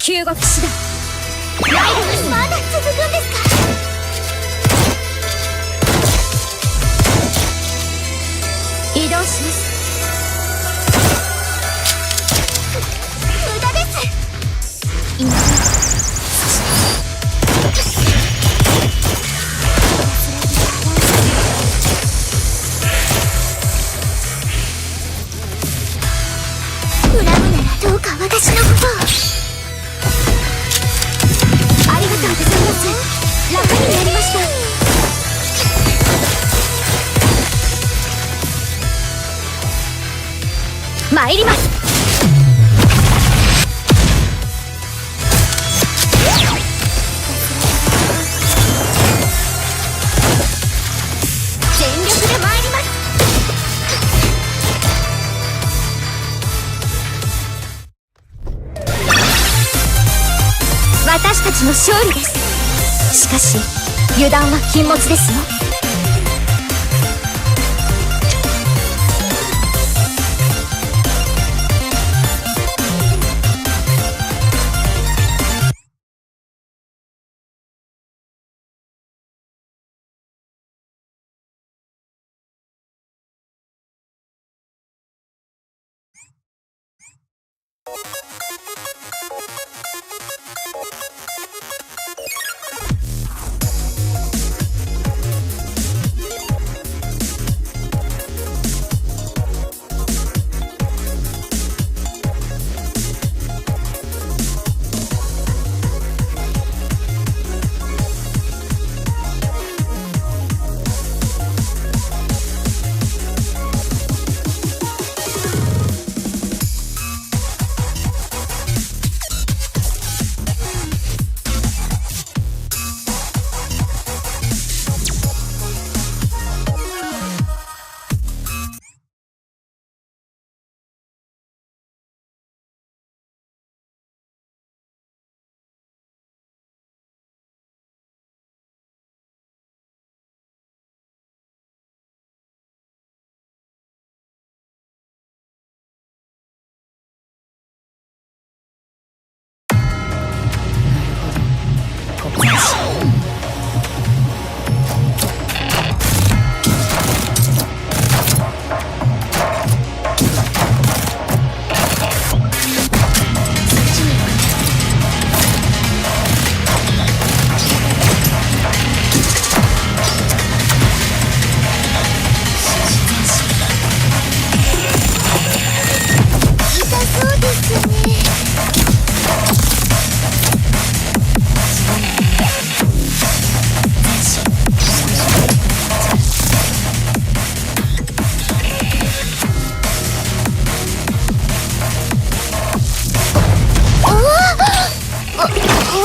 救護騎士だ。ライブまだ続くんですか？移動します。無駄です。今恨むならどうか私のことを。ありがとうございます。楽になりました。参ります。全力で参ります。私たちの勝利です。しかし油断は禁物ですよ。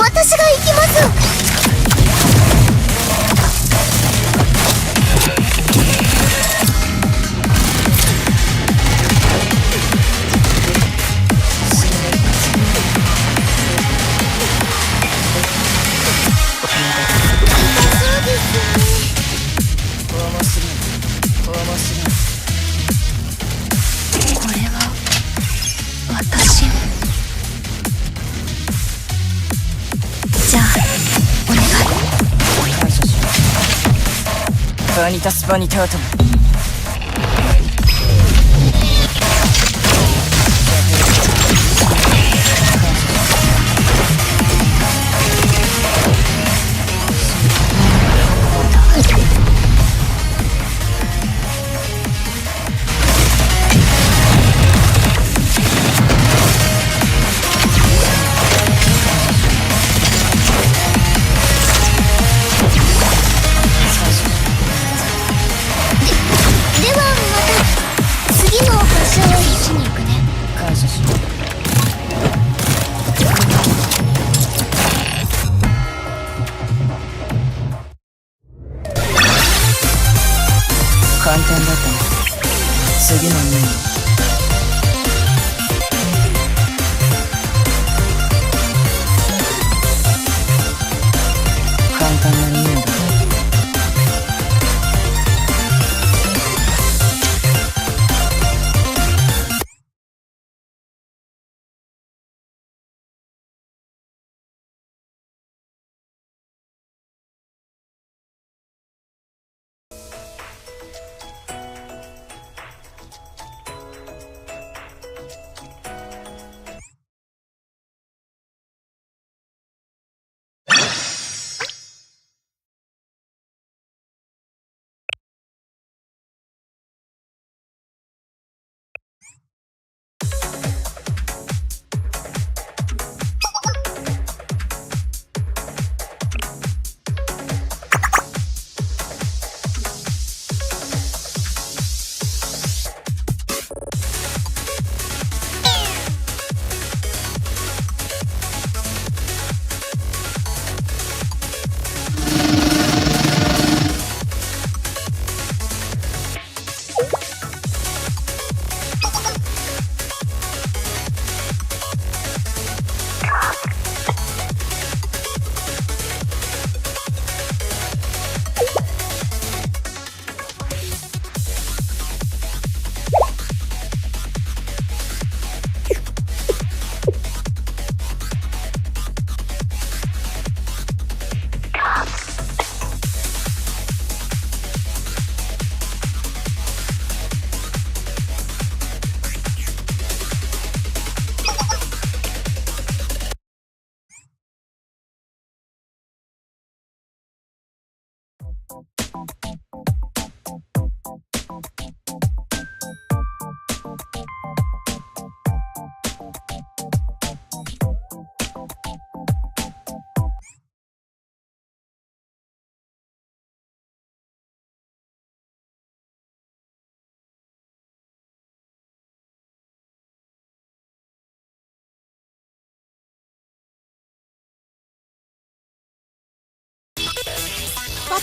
私が行きます。これは私。じゃあお願い。感謝します。バニタスバニタートム。簡単だったね。次の任務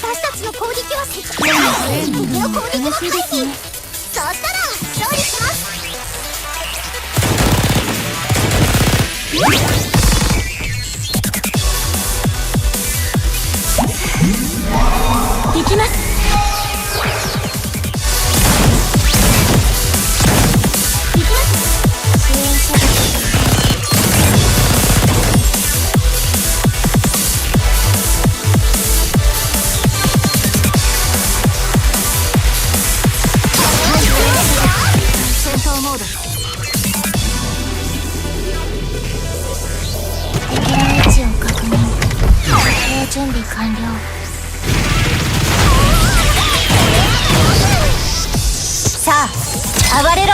私たちの攻撃は敵の攻撃も回避。そうしたら勝利します。行きます。準備完了。さあ暴れろ。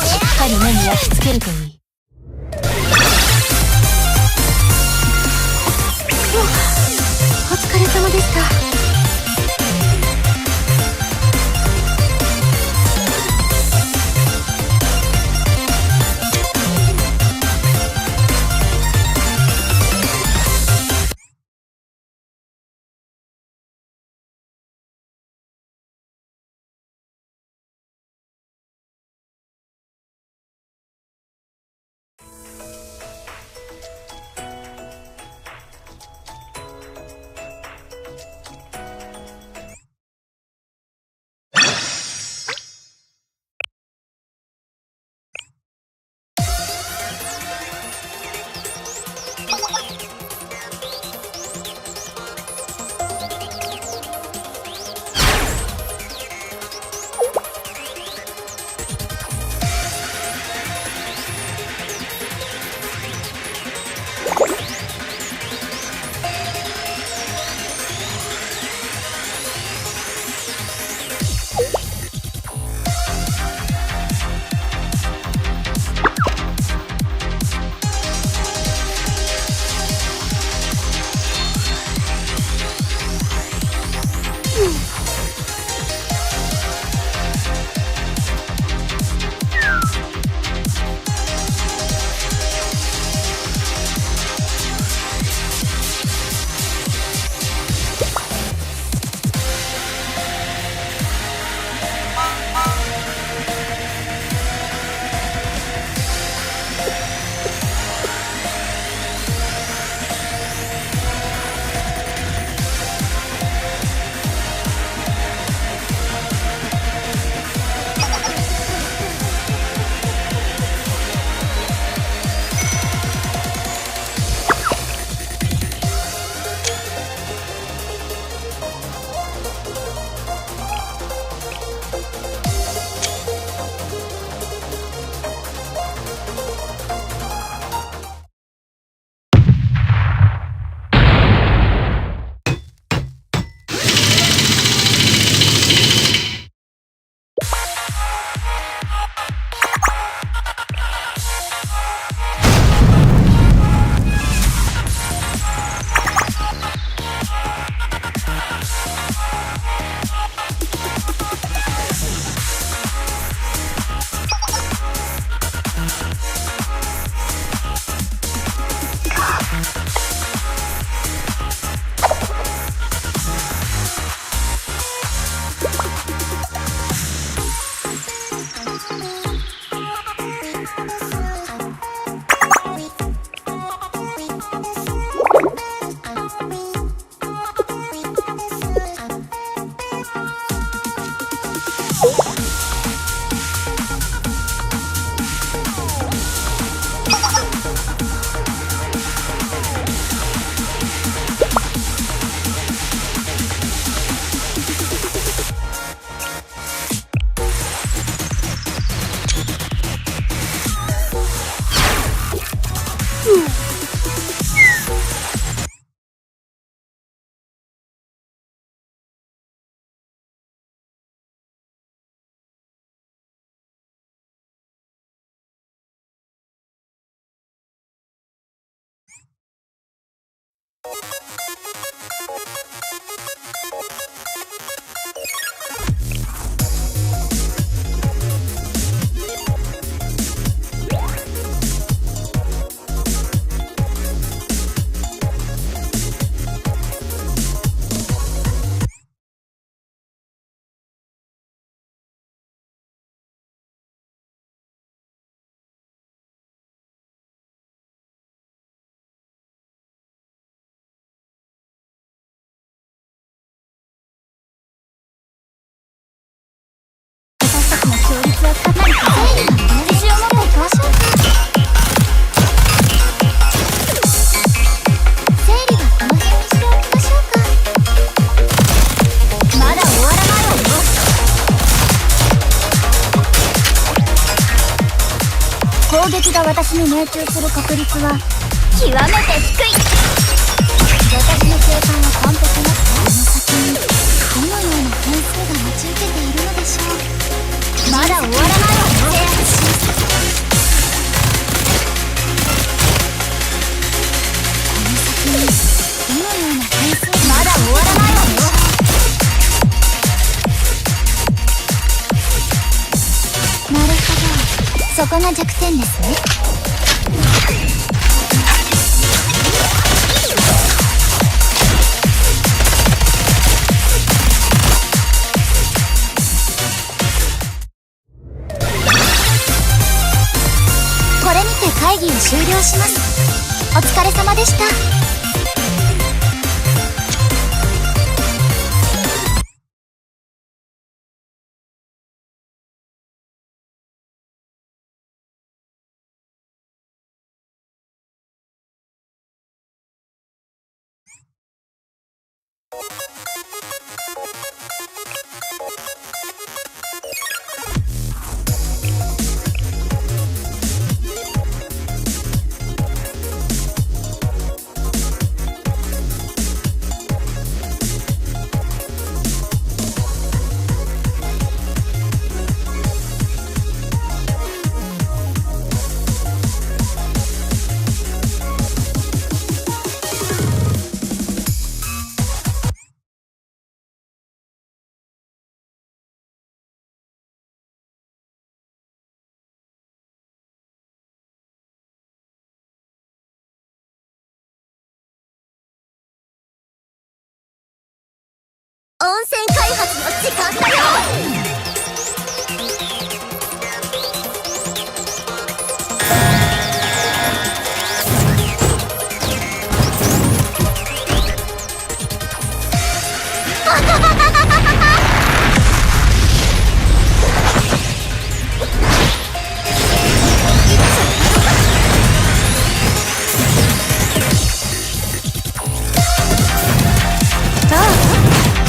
しっかり目に焼き付けるといい。お疲れ様でした。勝率はかなり高い。自信を持っていきましょう。整理はこの辺にしておきましょうか。まだ終わらないわよ。攻撃が私に命中する確率は極めて低い。私の計算は完璧なこの先にどのような変数が待ち受けているのでしょう。まだ終わらないわよ。この先にどのような変数まだ終わらないわよ。なるほど、そこが弱点ですね。これにて会議を終了します。お疲れ様でした。温泉開発の時間だよ。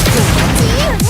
気持ちいいよね。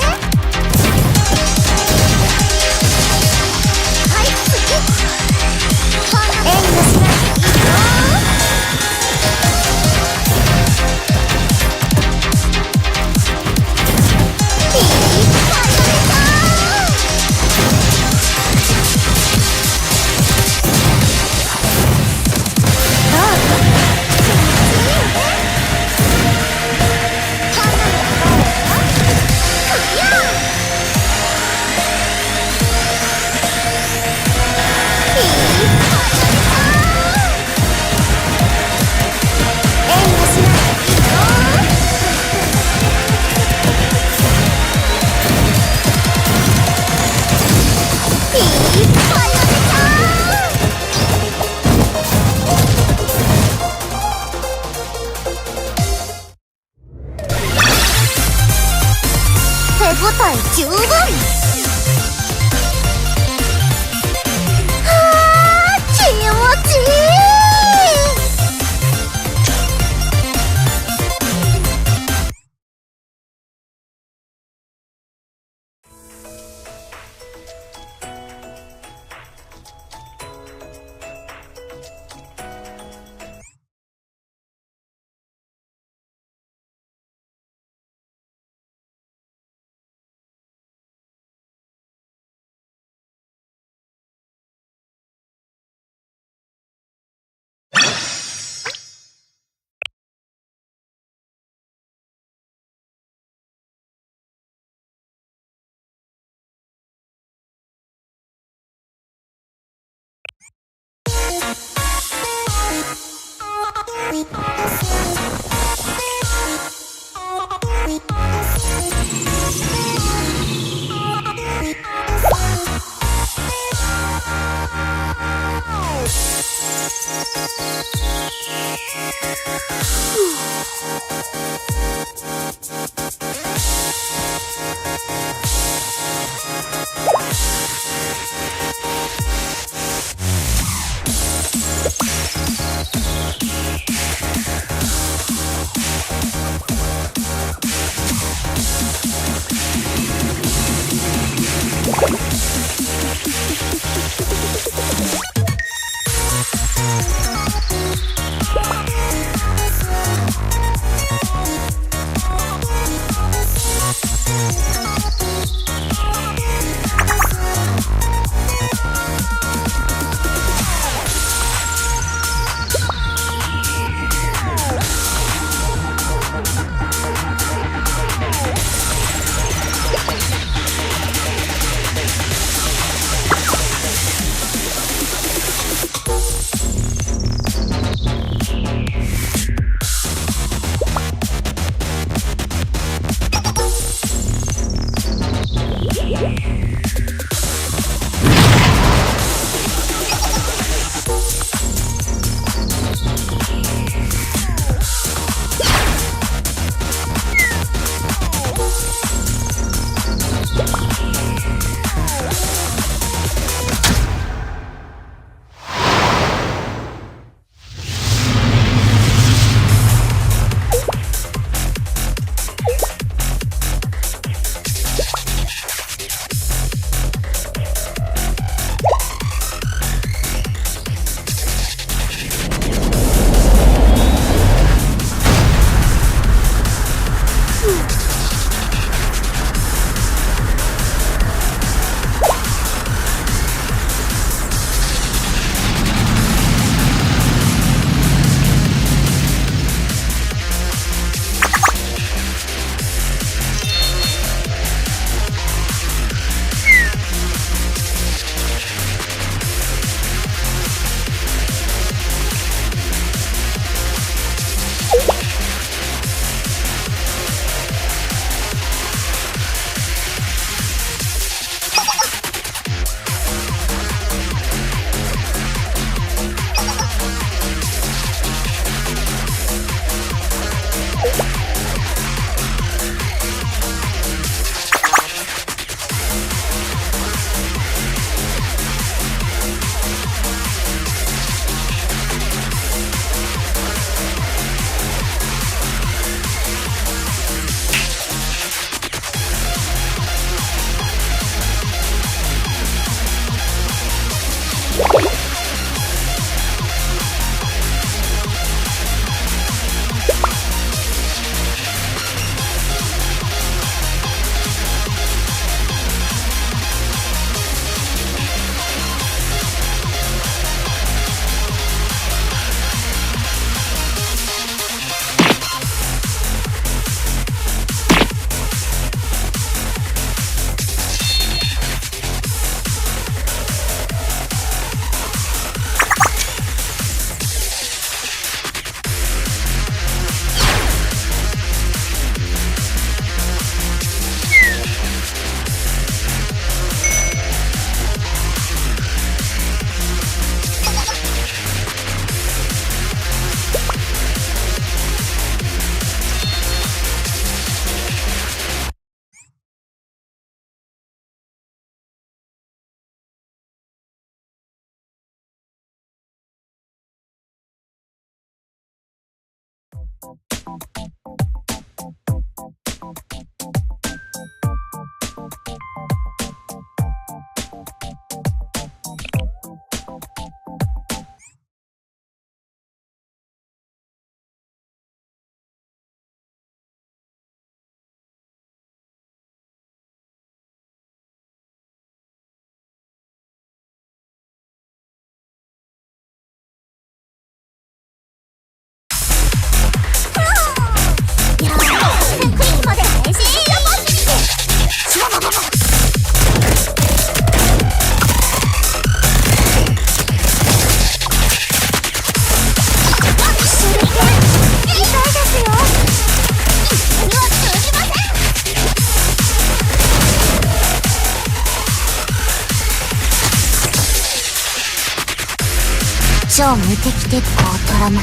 超無敵鉄鋼トラマ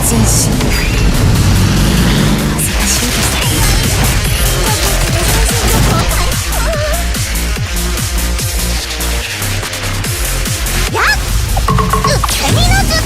全身恥ずかしいです。やっうっせみの術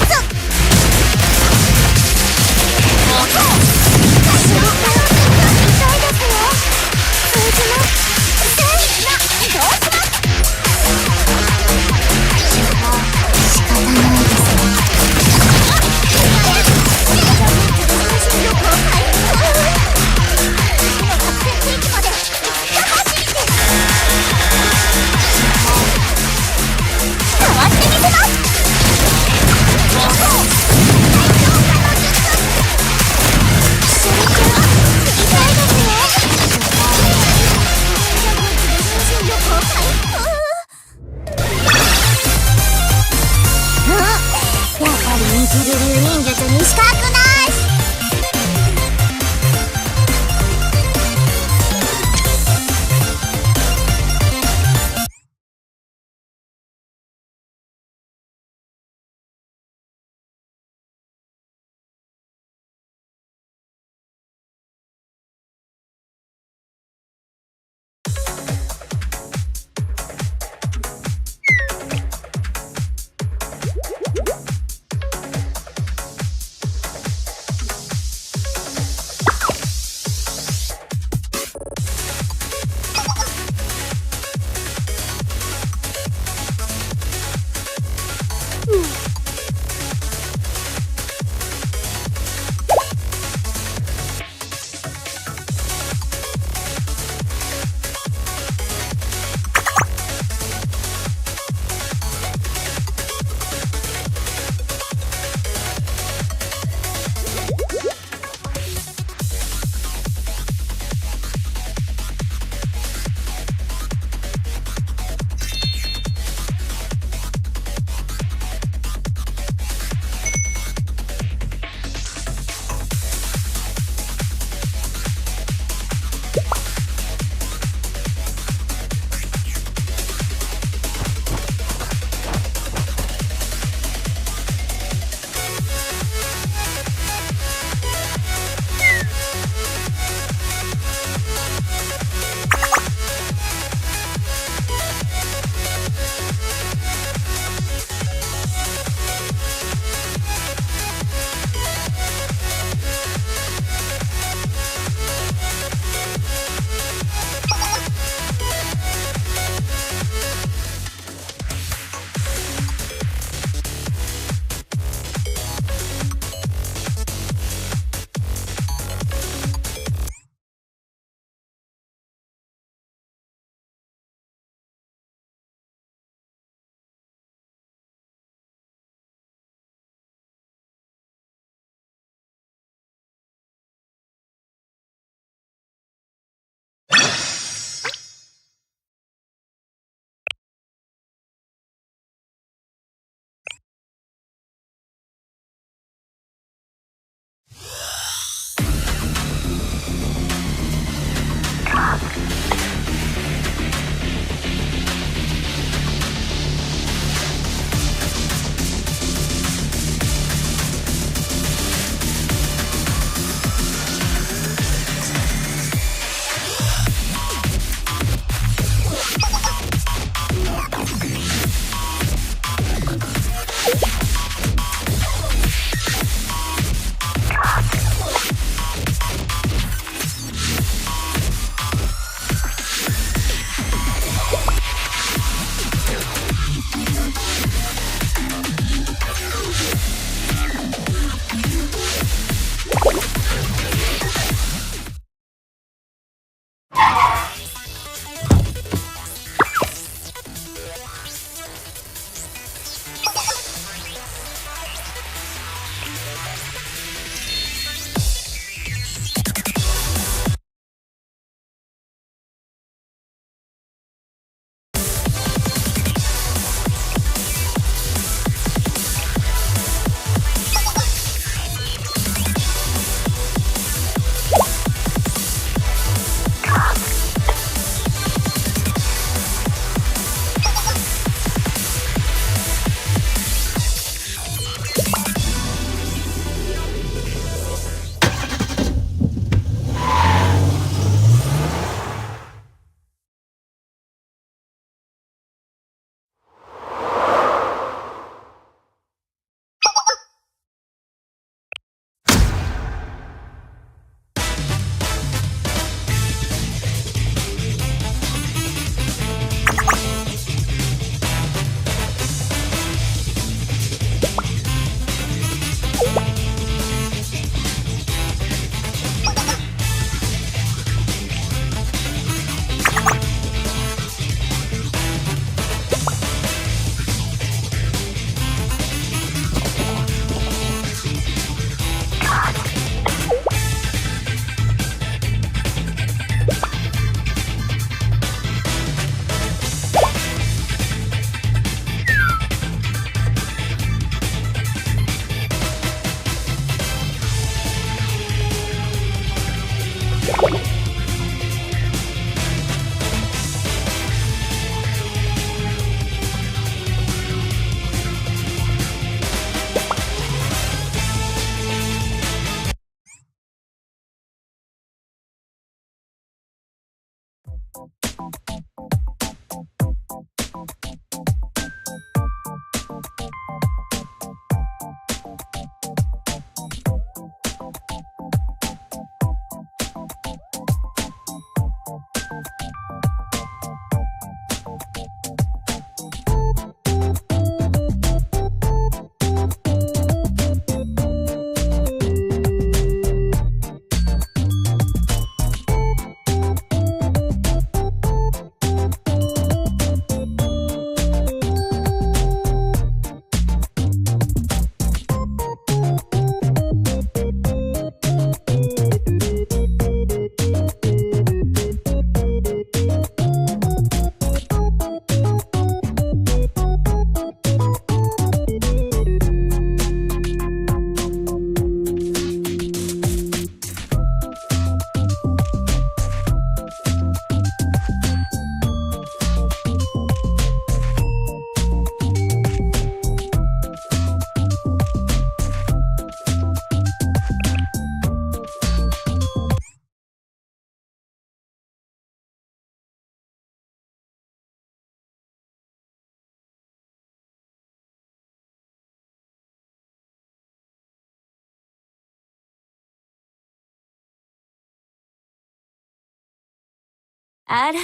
あらま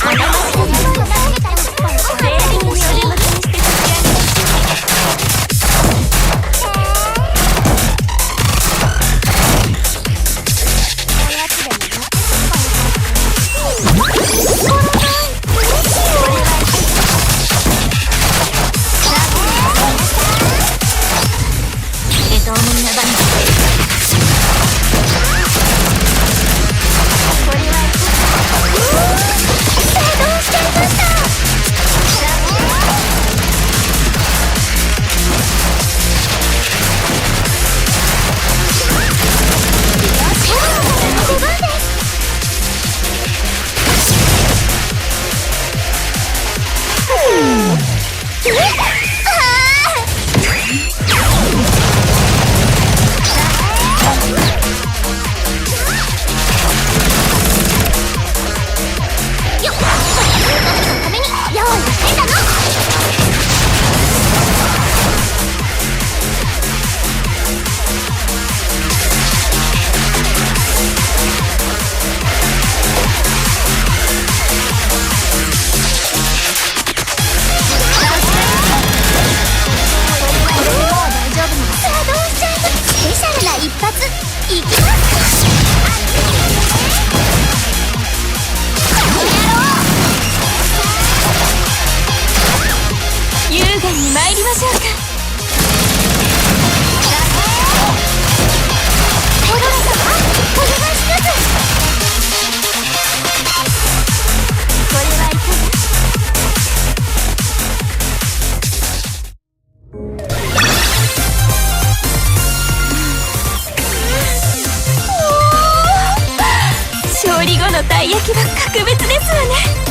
あ、お願いします。全員にお出ましにして差し上げます。勝利後のたい焼きは格別ですわね。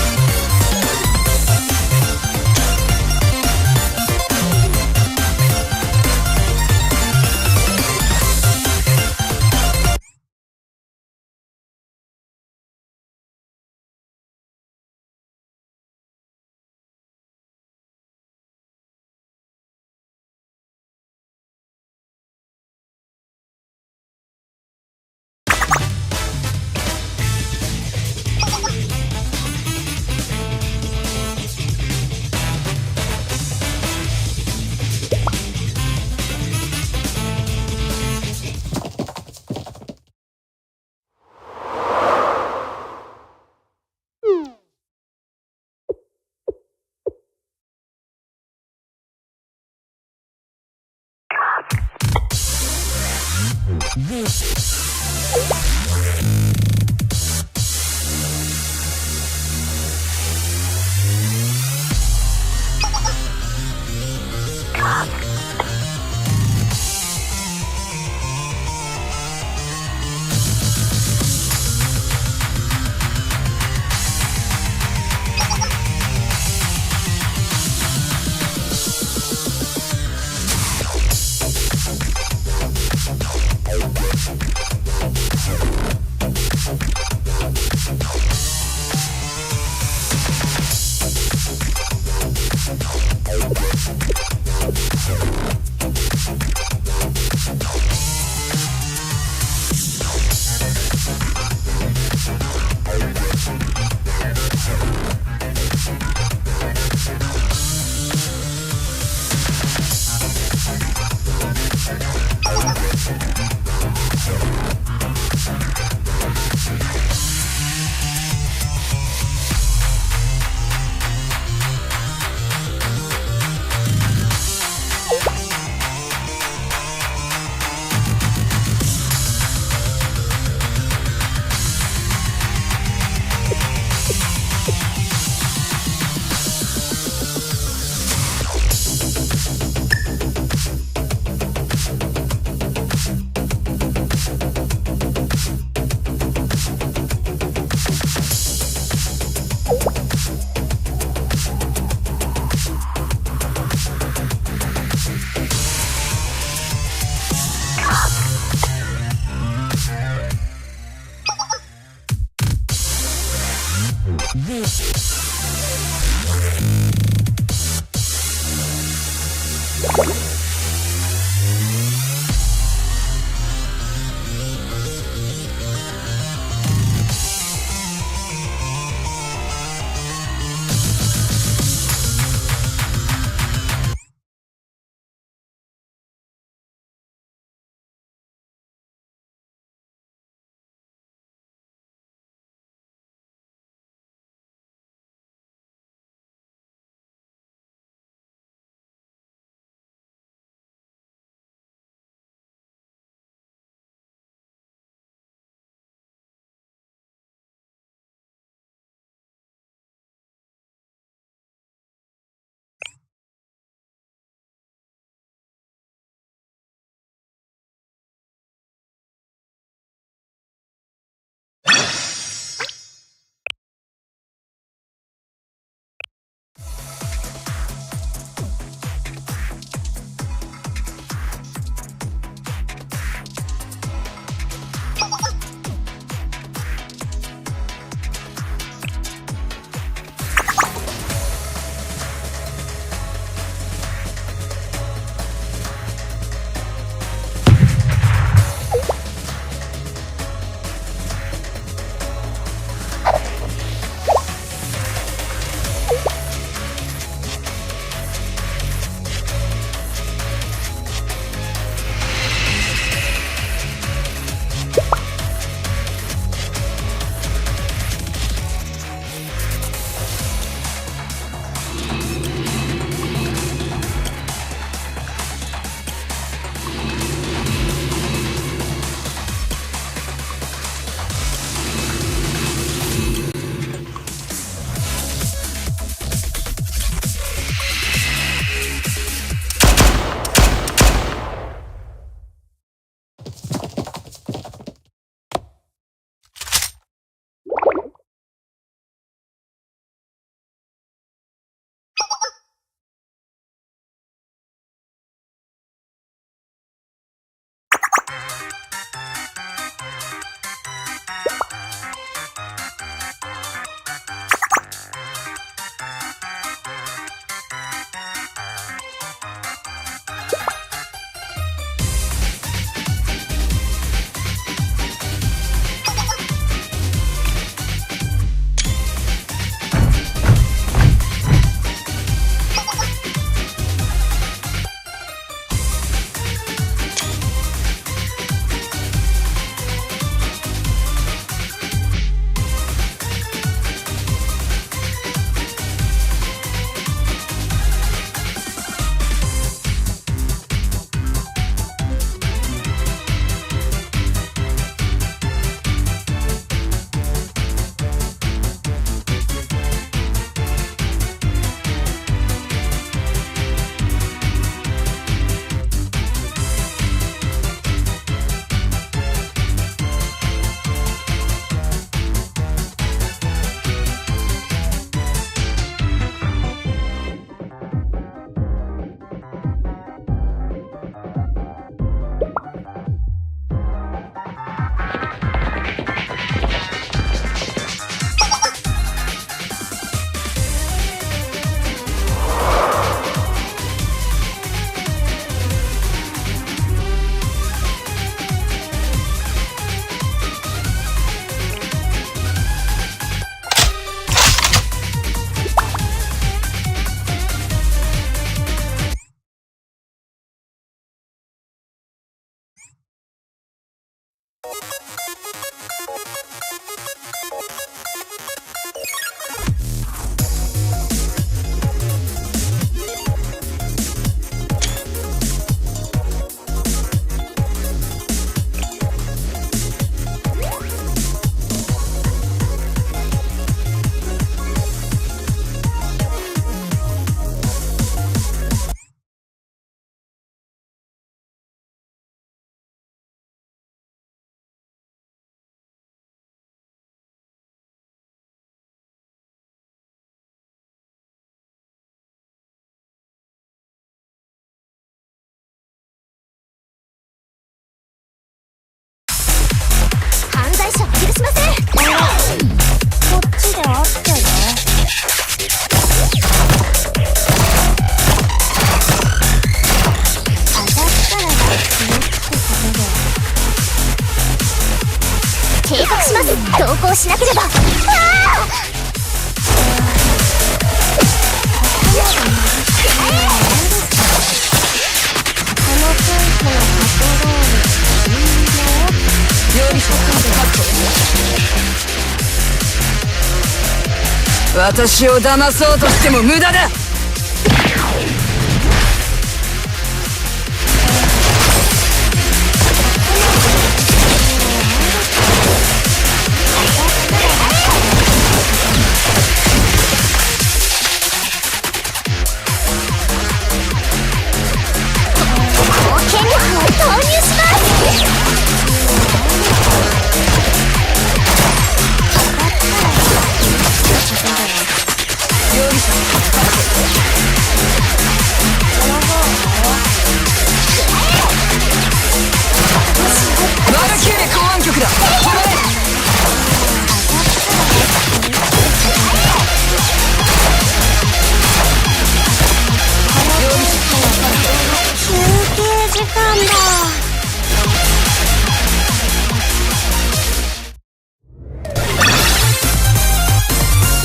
をしなければ。私を騙そうとしても無駄だ。権力を投入します。マルキューレ公安局だ。止まれ。休憩時間だ。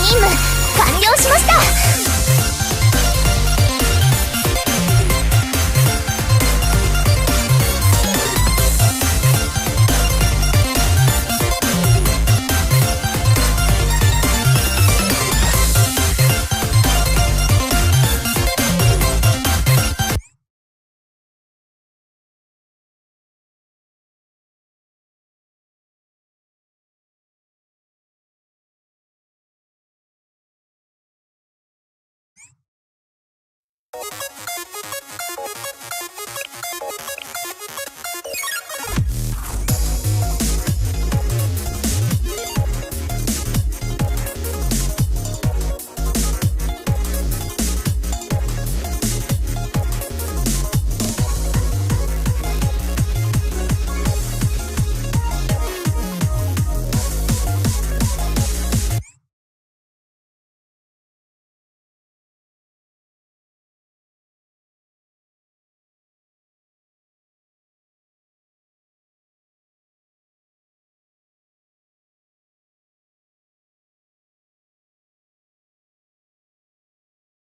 任務完了しました。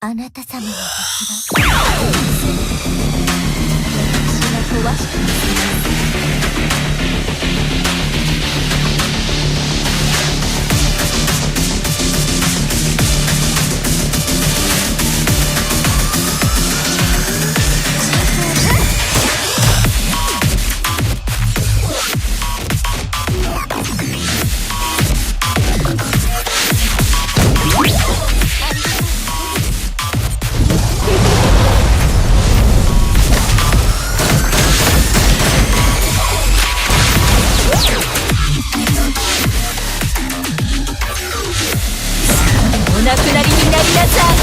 あなた様の敵は私が壊してお亡くなりになりなさい。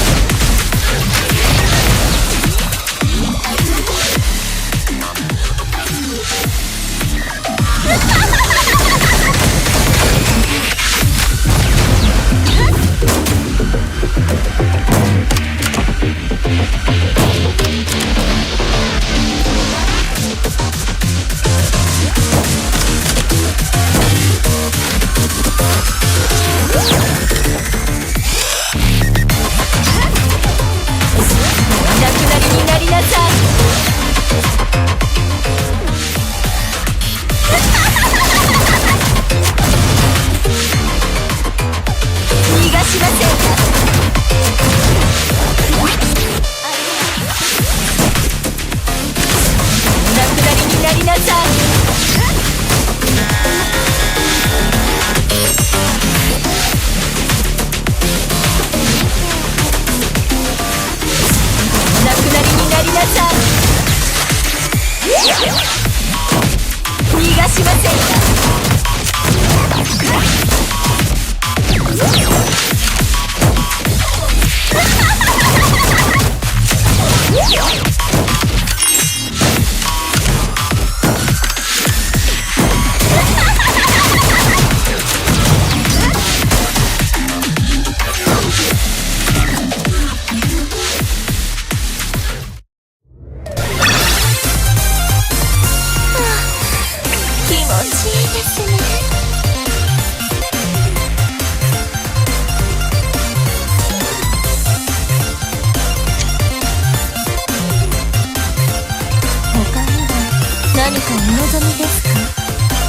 気持ちいい。何かお望みですか、先生。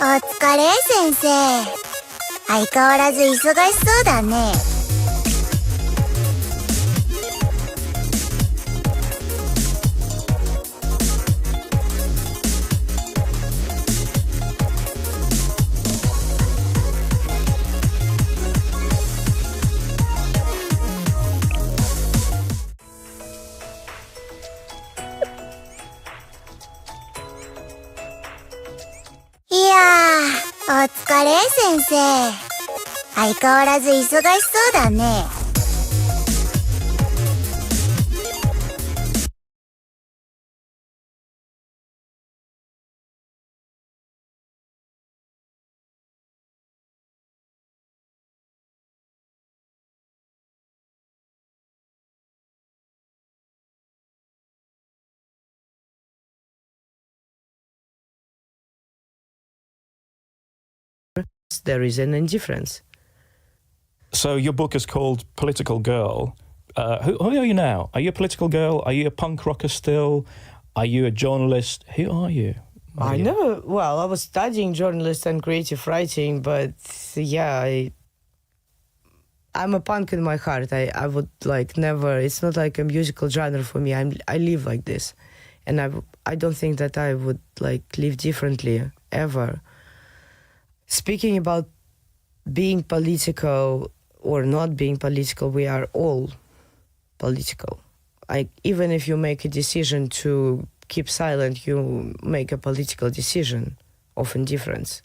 お疲れ先生。相変わらず忙しそうだね。いやー、お疲あれ先生。相変わらず忙しそうだね。There is an indifference. So your book is called Political Girl. Who are you now? Are you a political girl? Are you a punk rocker still? Are you a journalist? Who are you? I was studying journalism and creative writing, but yeah, I'm a punk in my heart. I would like never, it's not like a musical genre for me. I live like this. And I don't think that I would like live differently ever. Speaking about being political or not being political, we are all political. Like, even if you make a decision to keep silent, you make a political decision of indifference.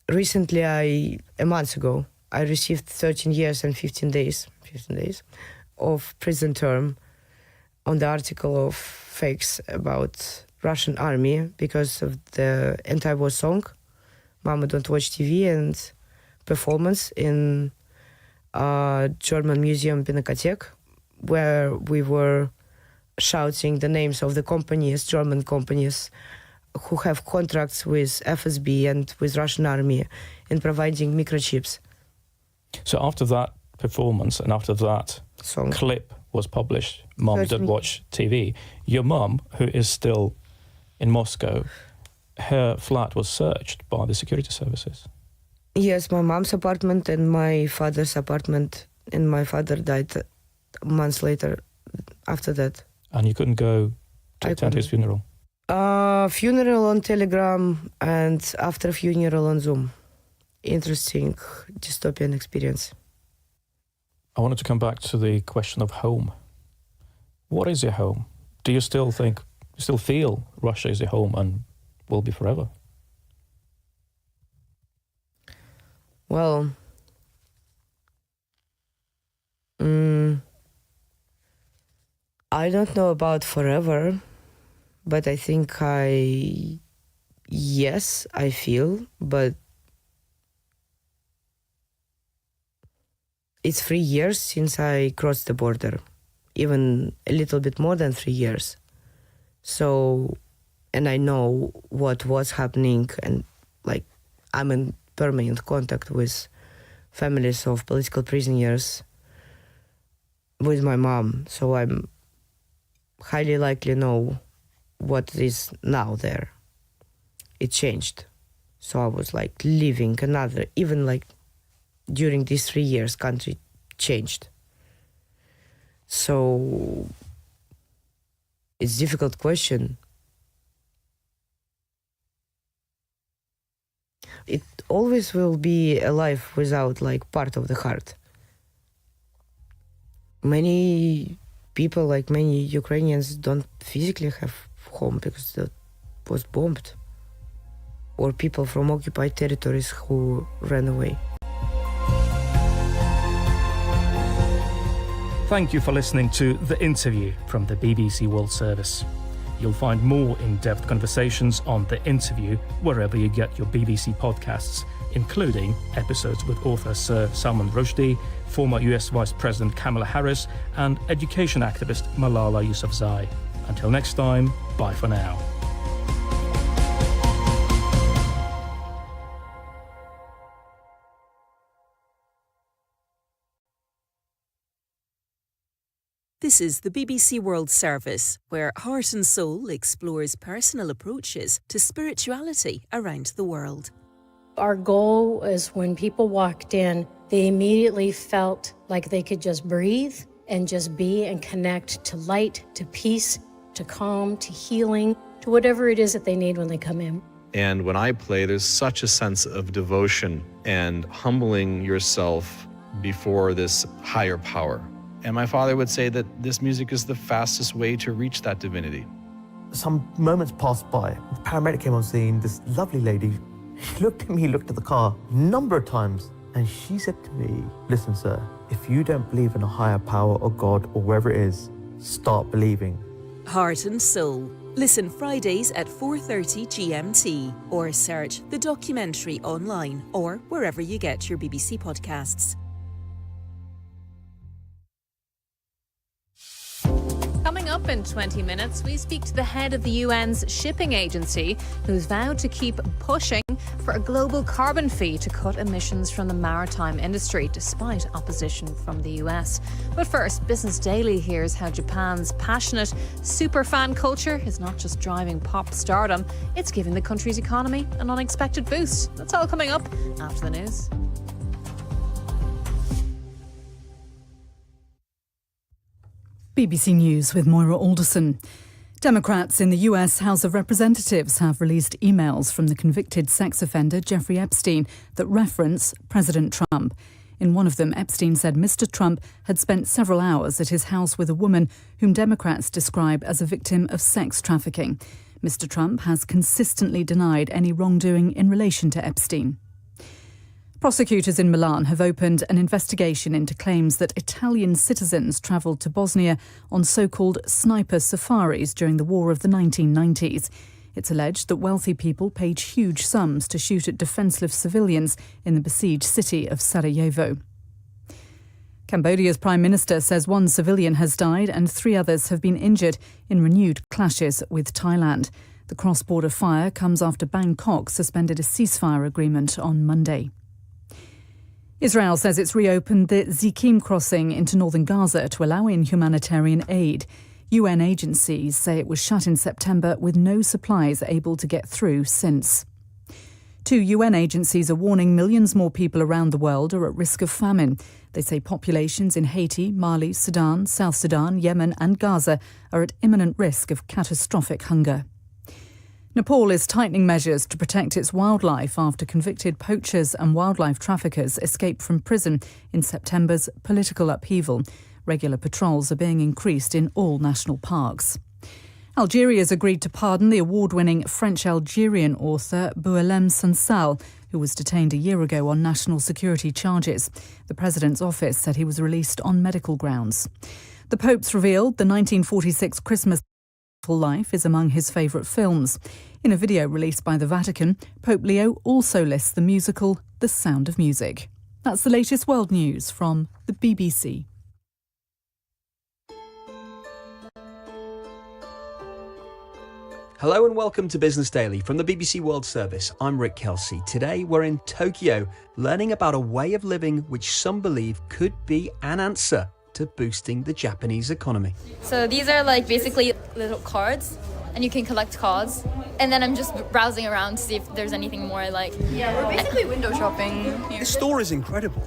Recently, a month ago, I received 13 years and 15 days of prison term on the article of fakes about Russian army because of the anti-war song, Mama Don't Watch TV, and performance in German Museum Pinakothek, where we were shouting the names of the companies, German companies, who have contracts with FSB and with Russian army in providing microchips. So after that performance and after that Song. clip was published, Mum Don't Watch TV, your mum, who is still in Moscow, her flat was searched by the security services. Yes, my mom's apartment and my father's apartment, and my father died months later after that. And you couldn't go to attend his funeral? Funeral on Telegram and after funeral on Zoom. Interesting dystopian experience. I wanted to come back to the question of home. What is your home? Do you still feel Russia is your home and will be forever? Well, I don't know about forever, but I think yes, I feel, but it's 3 years since I crossed the border, even a little bit more than 3 years. So, and I know what was happening, and like I'm in permanent contact with families of political prisoners with my mom, so I'm highly likely know what is now there. It changed. So I was like living another, even like during these 3 years, country changed. So it's a difficult question. It always will be a life without like part of the heart. Many people, like many Ukrainians, don't physically have home because that was bombed, or people from occupied territories who ran away. Thank you for listening to The Interview from the BBC World Service. You'll find more in-depth conversations on The Interview wherever you get your BBC podcasts, including episodes with author Sir Salman Rushdie, former US Vice President Kamala Harris, and education activist Malala Yousafzai. Until next time, bye for now. This is the BBC World Service, where Heart and Soul explores personal approaches to spirituality around the world. Our goal is when people walked in, they immediately felt like they could just breathe and just be and connect to light, to peace, to calm, to healing, to whatever it is that they need when they come in. And when I play, there's such a sense of devotion and humbling yourself before this higher power. And my father would say that this music is the fastest way to reach that divinity. Some moments passed by. The paramedic came on scene, this lovely lady She looked at me, looked at the car a number of times, and she said to me, listen, sir, if you don't believe in a higher power or God or wherever it is, start believing. Heart and Soul. Listen Fridays at 4:30 GMT or search the documentary online or wherever you get your BBC podcasts. Coming up in 20 minutes, we speak to the head of the UN's shipping agency, who's vowed to keep pushing for a global carbon fee to cut emissions from the maritime industry, despite opposition from the US. But first, Business Daily hears how Japan's passionate superfan culture is not just driving pop stardom, it's giving the country's economy an unexpected boost. That's all coming up after the news. BBC News with Moira Alderson. Democrats in the US House of Representatives have released emails from the convicted sex offender Jeffrey Epstein that reference President Trump. In one of them, Epstein said Mr. Trump had spent several hours at his house with a woman whom Democrats describe as a victim of sex trafficking. Mr. Trump has consistently denied any wrongdoing in relation to Epstein. Prosecutors in Milan have opened an investigation into claims that Italian citizens travelled to Bosnia on so-called sniper safaris during the war of the 1990s. It's alleged that wealthy people paid huge sums to shoot at defenceless civilians in the besieged city of Sarajevo. Cambodia's Prime Minister says one civilian has died and 3 others have been injured in renewed clashes with Thailand. The cross-border fire comes after Bangkok suspended a ceasefire agreement on Monday. Israel says it's reopened the Zikim crossing into northern Gaza to allow in humanitarian aid. UN agencies say it was shut in September with no supplies able to get through since. 2 UN agencies are warning millions more people around the world are at risk of famine. They say populations in Haiti, Mali, Sudan, South Sudan, Yemen and Gaza are at imminent risk of catastrophic hunger. Nepal is tightening measures to protect its wildlife after convicted poachers and wildlife traffickers escaped from prison in September's political upheaval. Regular patrols are being increased in all national parks. Algeria has agreed to pardon the award-winning French-Algerian author Boualem Sansal, who was detained a year ago on national security charges. The president's office said he was released on medical grounds. The Pope's revealed the 1946 Christmas life is among his favourite films. In a video released by the Vatican, Pope Leo also lists the musical The Sound of Music. That's the latest world news from the BBC. Hello and welcome to Business Daily from the BBC World Service. I'm Rick Kelsey. Today we're in Tokyo learning about a way of living which some believe could be an answer to boosting the Japanese economy. So these are like basically little cards and you can collect cards. And then I'm just browsing around to see if there's anything more I like. Yeah, we're basically window shopping here. The store is incredible.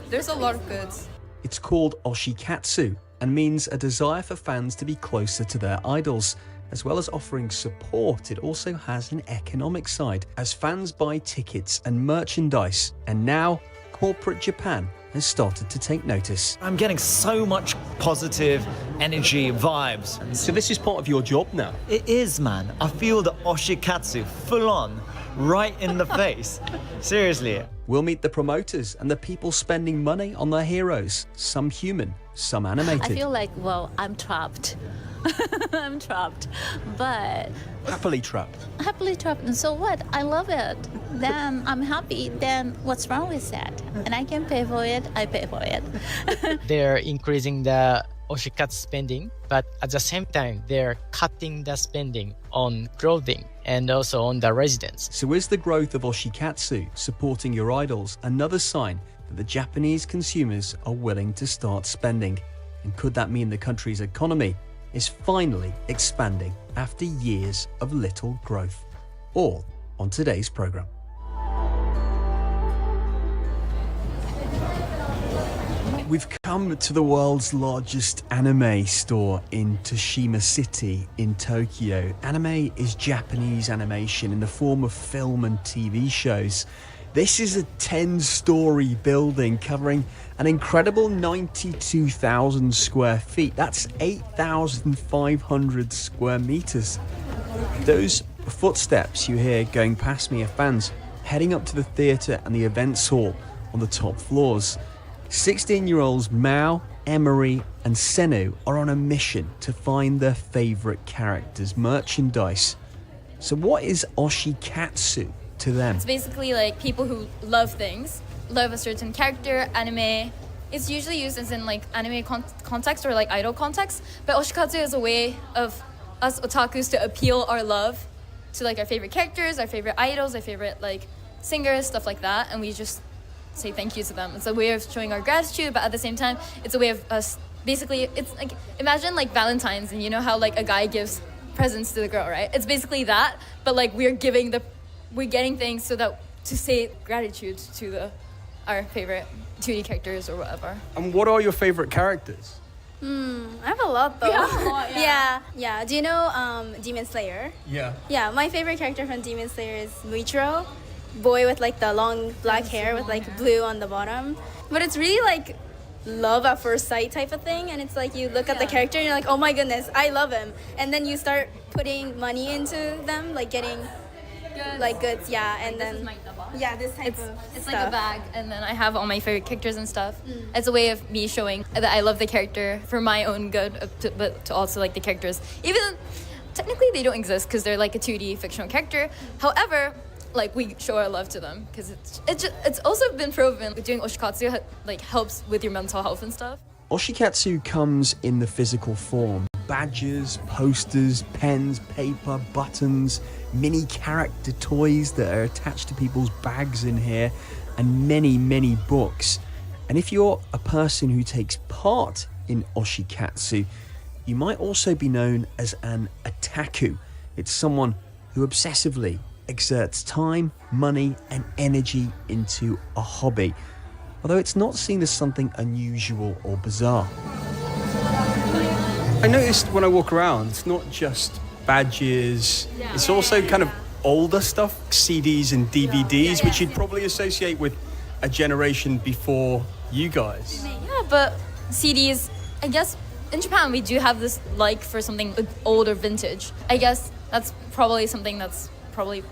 There's a lot of goods. It's called oshikatsu and means a desire for fans to be closer to their idols. As well as offering support, it also has an economic side as fans buy tickets and merchandise. And now, corporate Japan has started to take notice. I'm getting so much positive energy, vibes. So this is part of your job now? It is, man. I feel the oshikatsu full on, right in the face. Seriously. We'll meet the promoters and the people spending money on their heroes, some human, some animated. I feel like, well, I'm trapped. I'm trapped, but... Happily trapped. Happily trapped, and so what? I love it. Then I'm happy, then what's wrong with that? And I can pay for it, I pay for it. They're increasing the oshikatsu spending, but at the same time, they're cutting the spending on clothing and also on the residence. So is the growth of oshikatsu supporting your idols another sign that the Japanese consumers are willing to start spending? And could that mean the country's economy is finally expanding after years of little growth? All on today's programme. We've come to the world's largest anime store in Toshima City in Tokyo. Anime is Japanese animation in the form of film and TV shows. This is a 10-story building covering an incredible 92,000 square feet. That's 8,500 square meters. Those footsteps you hear going past me are fans heading up to the theatre and the events hall on the top floors. 16-year-olds Mao, Emery and Senu are on a mission to find their favourite characters' merchandise. So what is oshikatsu to them? It's basically like people who love things, love a certain character, anime. It's usually used as in like anime context or like idol context, but oshikatsu is a way of us otakus to appeal our love to like our favorite characters, our favorite idols, our favorite like singers, stuff like that, and we just say thank you to them. It's a way of showing our gratitude, but at the same time, it's a way of us basically, it's like, imagine like Valentine's and you know how like a guy gives presents to the girl, right? It's basically that, but like we're getting things so that to say gratitude to our favorite 2D characters or whatever. And what are your favorite characters? I have a lot though. Yeah. Do you know Demon Slayer? Yeah. Yeah, my favorite character from Demon Slayer is Muichiro, boy with like the long black hair with like blue on the bottom. But it's really like love at first sight type of thing, and it's like you look at the character and you're like, oh my goodness, I love him, and then you start putting money into them, like getting goods, and then this type of it's stuff. like a bag, and then I have all my favorite characters and stuff. It's a way of me showing that I love the character for my own good, but to also like the characters, even technically they don't exist because they're like a 2D fictional character. However, like we show our love to them because it's also been proven doing oshikatsu like helps with your mental health and stuff. Oshikatsu comes in the physical form. Badges, posters, pens, paper, buttons, mini character toys that are attached to people's bags in here, and many, many books. And if you're a person who takes part in oshikatsu, you might also be known as an otaku. It's someone who obsessively exerts time, money, and energy into a hobby, although it's not seen as something unusual or bizarre. I noticed when I walk around, it's not just badges, it's also kind of older stuff, CDs and DVDs, which you'd probably associate with a generation before you guys. Yeah, but CDs, I guess in Japan we do have this like for something old or vintage. I guess that's probably something that's probably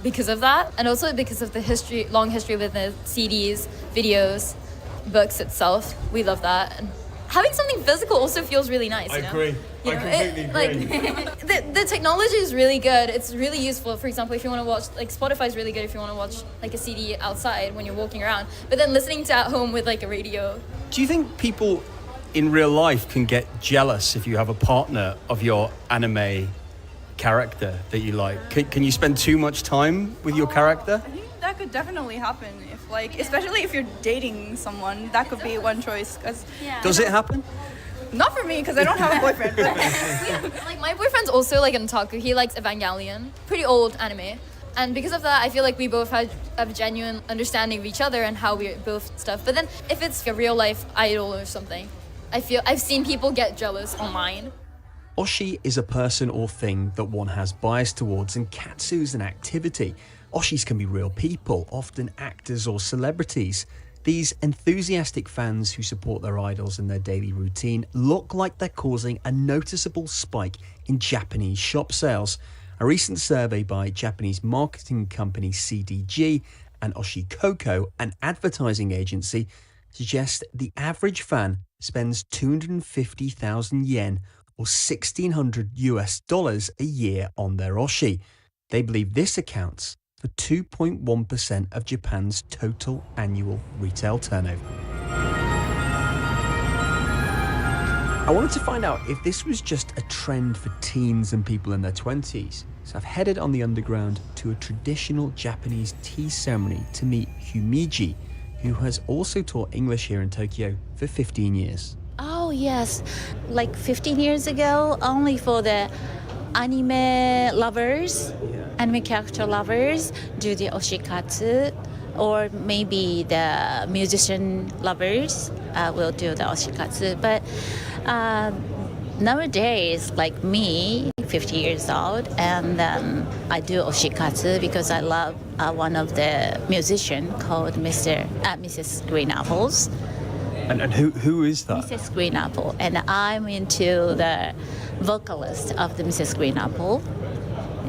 because of that, and also because of the long history with the CDs, videos, books itself. We love that, and having something physical also feels really nice. I agree. I completely agree. Like, the technology is really good. It's really useful. For example, if you want to watch, like Spotify is really good if you want to watch like a CD outside when you're walking around. But then listening to at home with like a radio. Do you think people in real life can get jealous if you have a partner of your anime character that you like? Can you spend too much time with your character? I think that could definitely happen if like, especially if you're dating someone, that could be one choice. Does it happen? Not for me, because I don't have a boyfriend. But like my boyfriend's also like an otaku. He likes Evangelion, pretty old anime. And because of that, I feel like we both have a genuine understanding of each other and how we both stuff. But then if it's a real life idol or something, I've seen people get jealous online. Oshi is a person or thing that one has bias towards, and katsu is an activity. Oshis can be real people, often actors or celebrities. These enthusiastic fans who support their idols in their daily routine look like they're causing a noticeable spike in Japanese shop sales. A recent survey by Japanese marketing company CDG and Oshikoko, an advertising agency, suggests the average fan spends 250,000 yen or $1,600 a year on their Oshi. They believe this accounts for 2.1% of Japan's total annual retail turnover. I wanted to find out if this was just a trend for teens and people in their 20s. So I've headed on the underground to a traditional Japanese tea ceremony to meet Humiji, who has also taught English here in Tokyo for 15 years. Oh, yes. Like 15 years ago, only for the anime lovers, anime character lovers, do the oshikatsu, or maybe the musician lovers will do the oshikatsu. But nowadays, like me, 50 years old, and I do oshikatsu because I love one of the musician called Mrs. Green Apples. And who is that? Mrs. Green Apple, and I'm into the vocalist of the Mrs. Green Apple.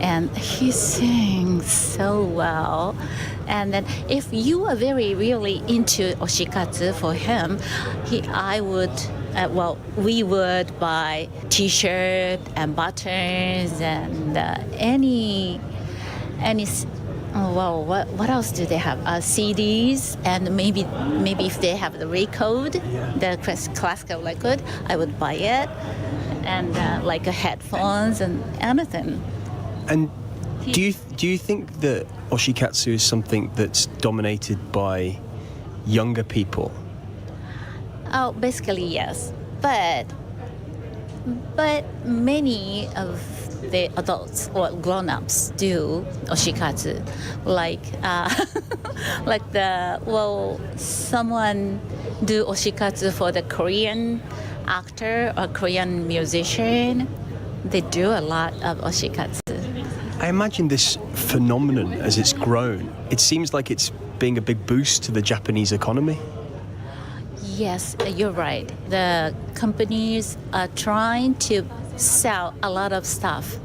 and he sings so well. And then if you are really into oshikatsu for him, we would buy t-shirt and buttons and what else do they have? CDs, and maybe if they have the record, the classical record, I would buy it, and headphones and anything. And do you think that oshikatsu is something that's dominated by younger people? Oh, basically yes, but many of the adults or grown-ups do oshikatsu, someone do oshikatsu for the Korean actor or Korean musician. They do a lot of oshikatsu. I imagine this phenomenon, as it's grown, it seems like it's being a big boost to the Japanese economy. Yes, you're right. The companies are trying to sell a lot of stuff.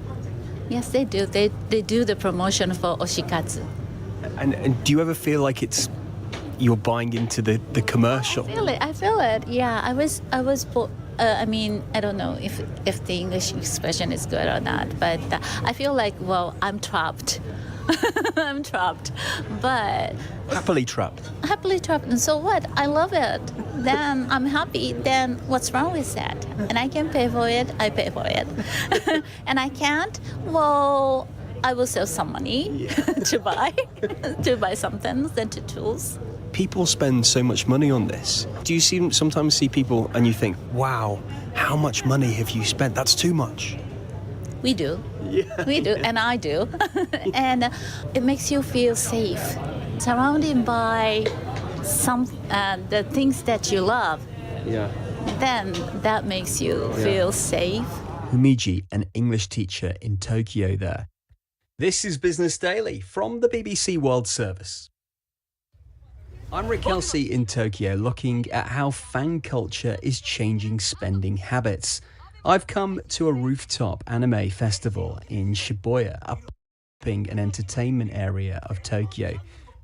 Yes, they do. They do the promotion for oshikatsu. And do you ever feel like you're buying into the commercial? I feel it. Yeah, I was. I don't know if the English expression is good or not, but I feel like, I'm trapped. I'm trapped, but happily trapped. And so what? I love it. Then I'm happy. Then what's wrong with that? And I can pay for it. I pay for it. And I can't. Well, I will save some money to buy something, then to tools. People spend so much money on this. Do you sometimes see people and you think, wow, how much money have you spent? That's too much. We do. Yeah. We do, and I do. And it makes you feel safe. Surrounded by the things that you love. Yeah. Then that makes you feel safe. Humiji, an English teacher in Tokyo there. This is Business Daily from the BBC World Service. I'm Rick Kelsey in Tokyo, looking at how fan culture is changing spending habits. I've come to a rooftop anime festival in Shibuya, a shopping and entertainment area of Tokyo.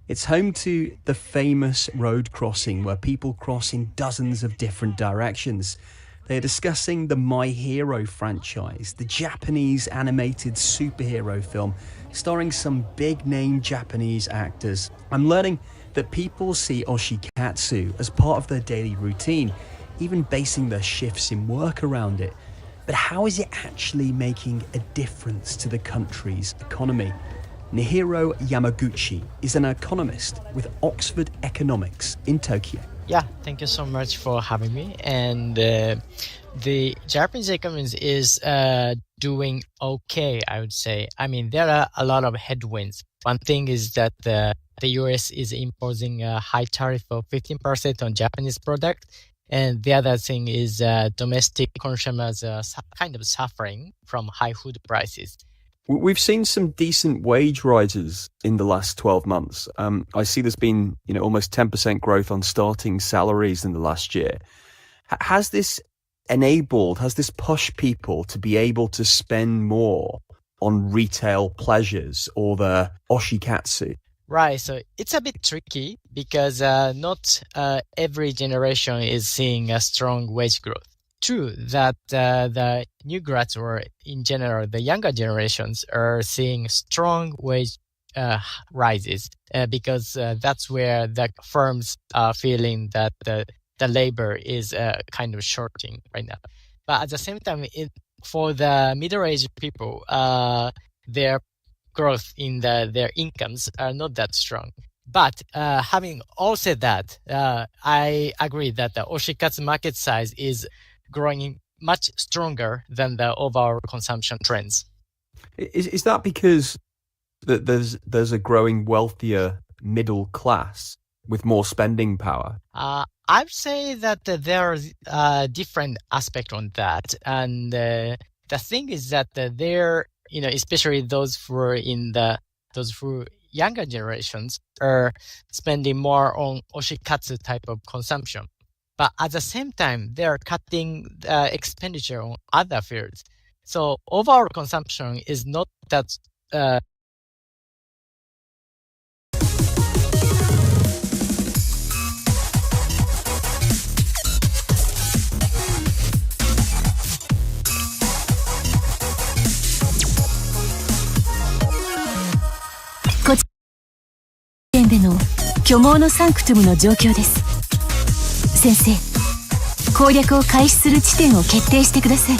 It's home to the famous road crossing where people cross in dozens of different directions. They're discussing the My Hero franchise, the Japanese animated superhero film starring some big-name Japanese actors. I'm learning that people see oshikatsu as part of their daily routine, even basing their shifts in work around it. But how is it actually making a difference to the country's economy? Nihiro Yamaguchi is an economist with Oxford Economics in Tokyo. Yeah, thank you so much for having me. And the Japanese economy is doing okay, I would say. I mean, there are a lot of headwinds. One thing is that the US is imposing a high tariff of 15% on Japanese product. And the other thing is domestic consumers are kind of suffering from high food prices. We've seen some decent wage rises in the last 12 months. I see there's been, almost 10% growth on starting salaries in the last year. Has this pushed people to be able to spend more on retail pleasures or the oshikatsu? Right, so it's a bit tricky because not every generation is seeing a strong wage growth. True that the new grads or in general the younger generations are seeing strong wage rises because that's where the firms are feeling that the labor is kind of shorting right now. But at the same time, for the middle-aged people, their growth in their incomes are not that strong. But having all said that, I agree that the oshikatsu market size is growing much stronger than the overall consumption trends. Is that because there's a growing wealthier middle class with more spending power? I'd say that there are different aspects on that. And the thing is that they're, especially those who younger generations are spending more on oshikatsu type of consumption. But at the same time, they're cutting expenditure on other fields. So overall consumption is not that こちらでの巨網のサンクトゥムの状況です。先生、攻略を開始する地点を決定してください。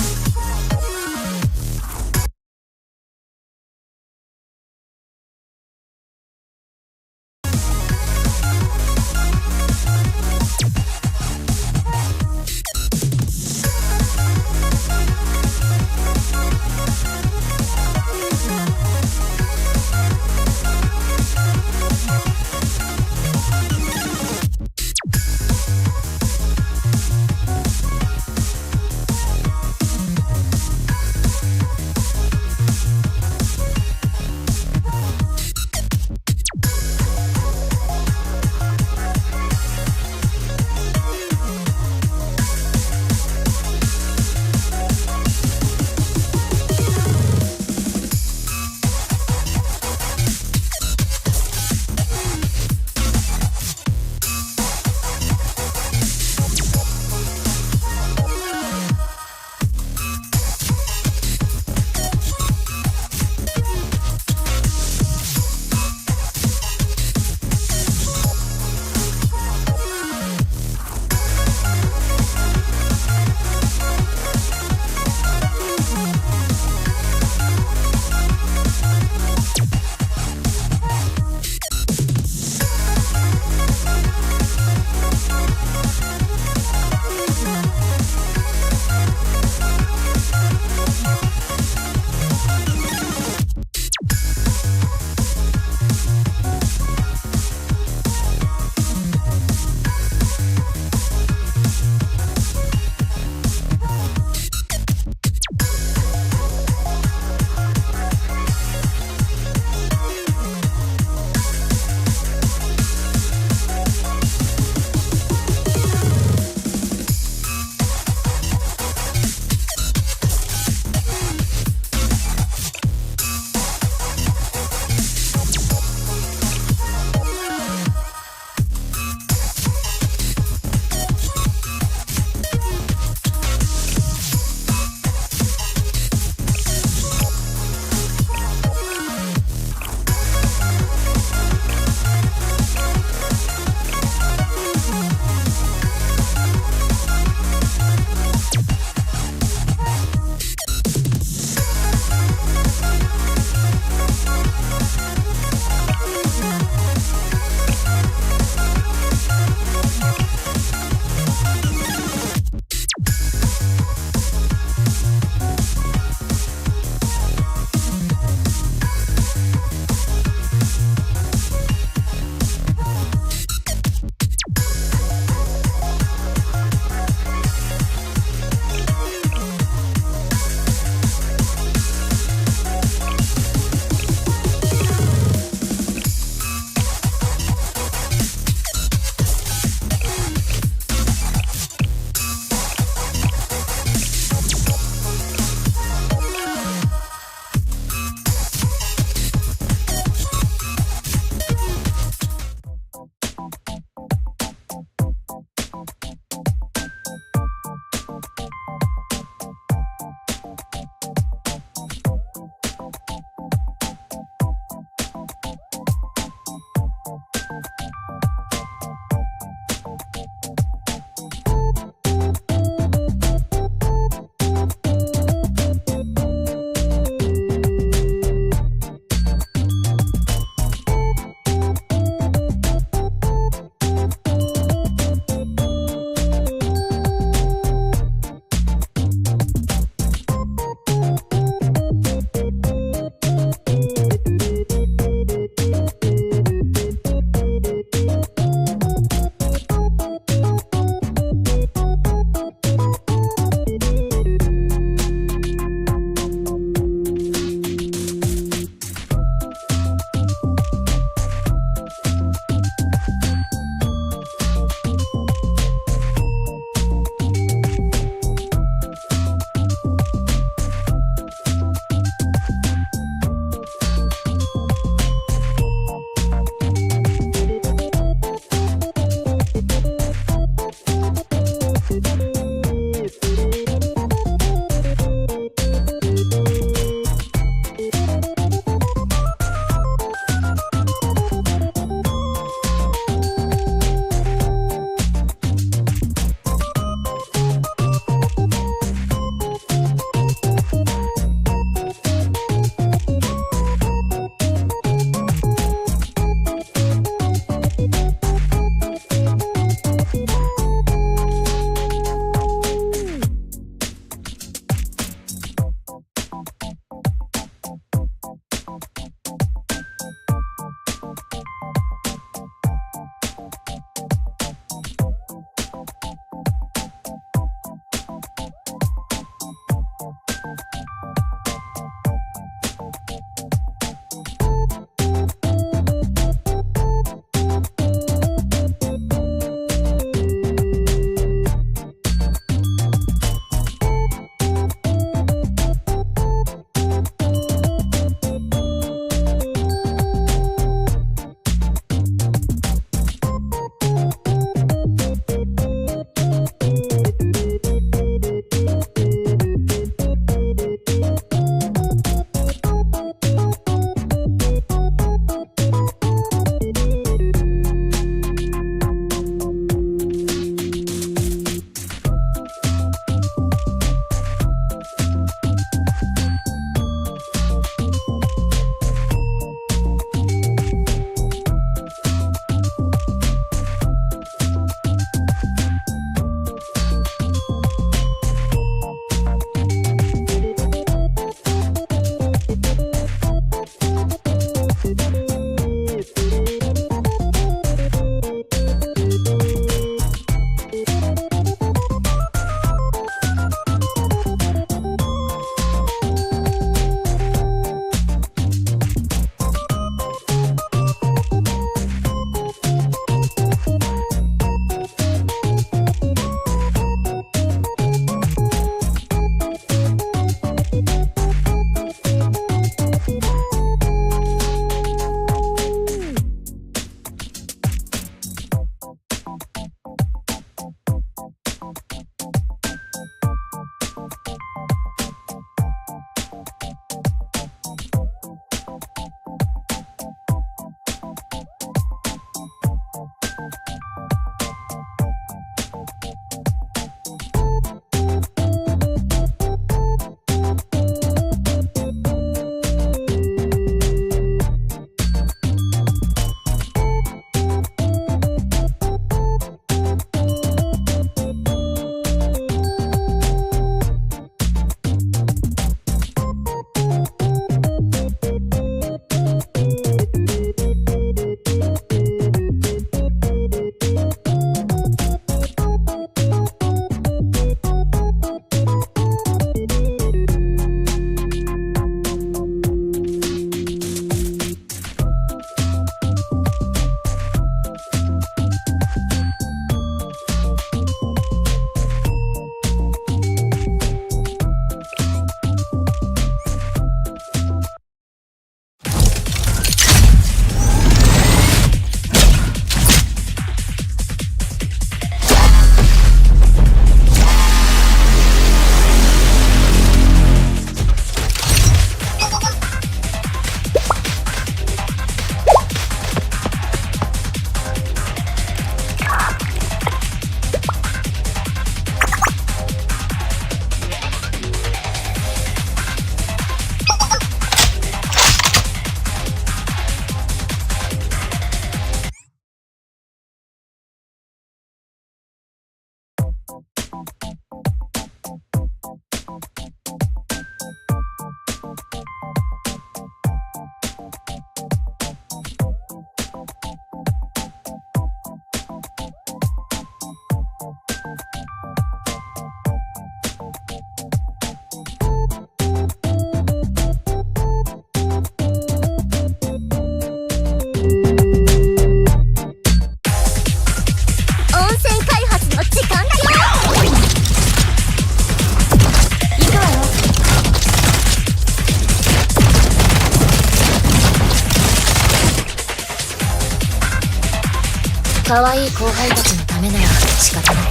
可愛い後輩たちのためなら仕方ない。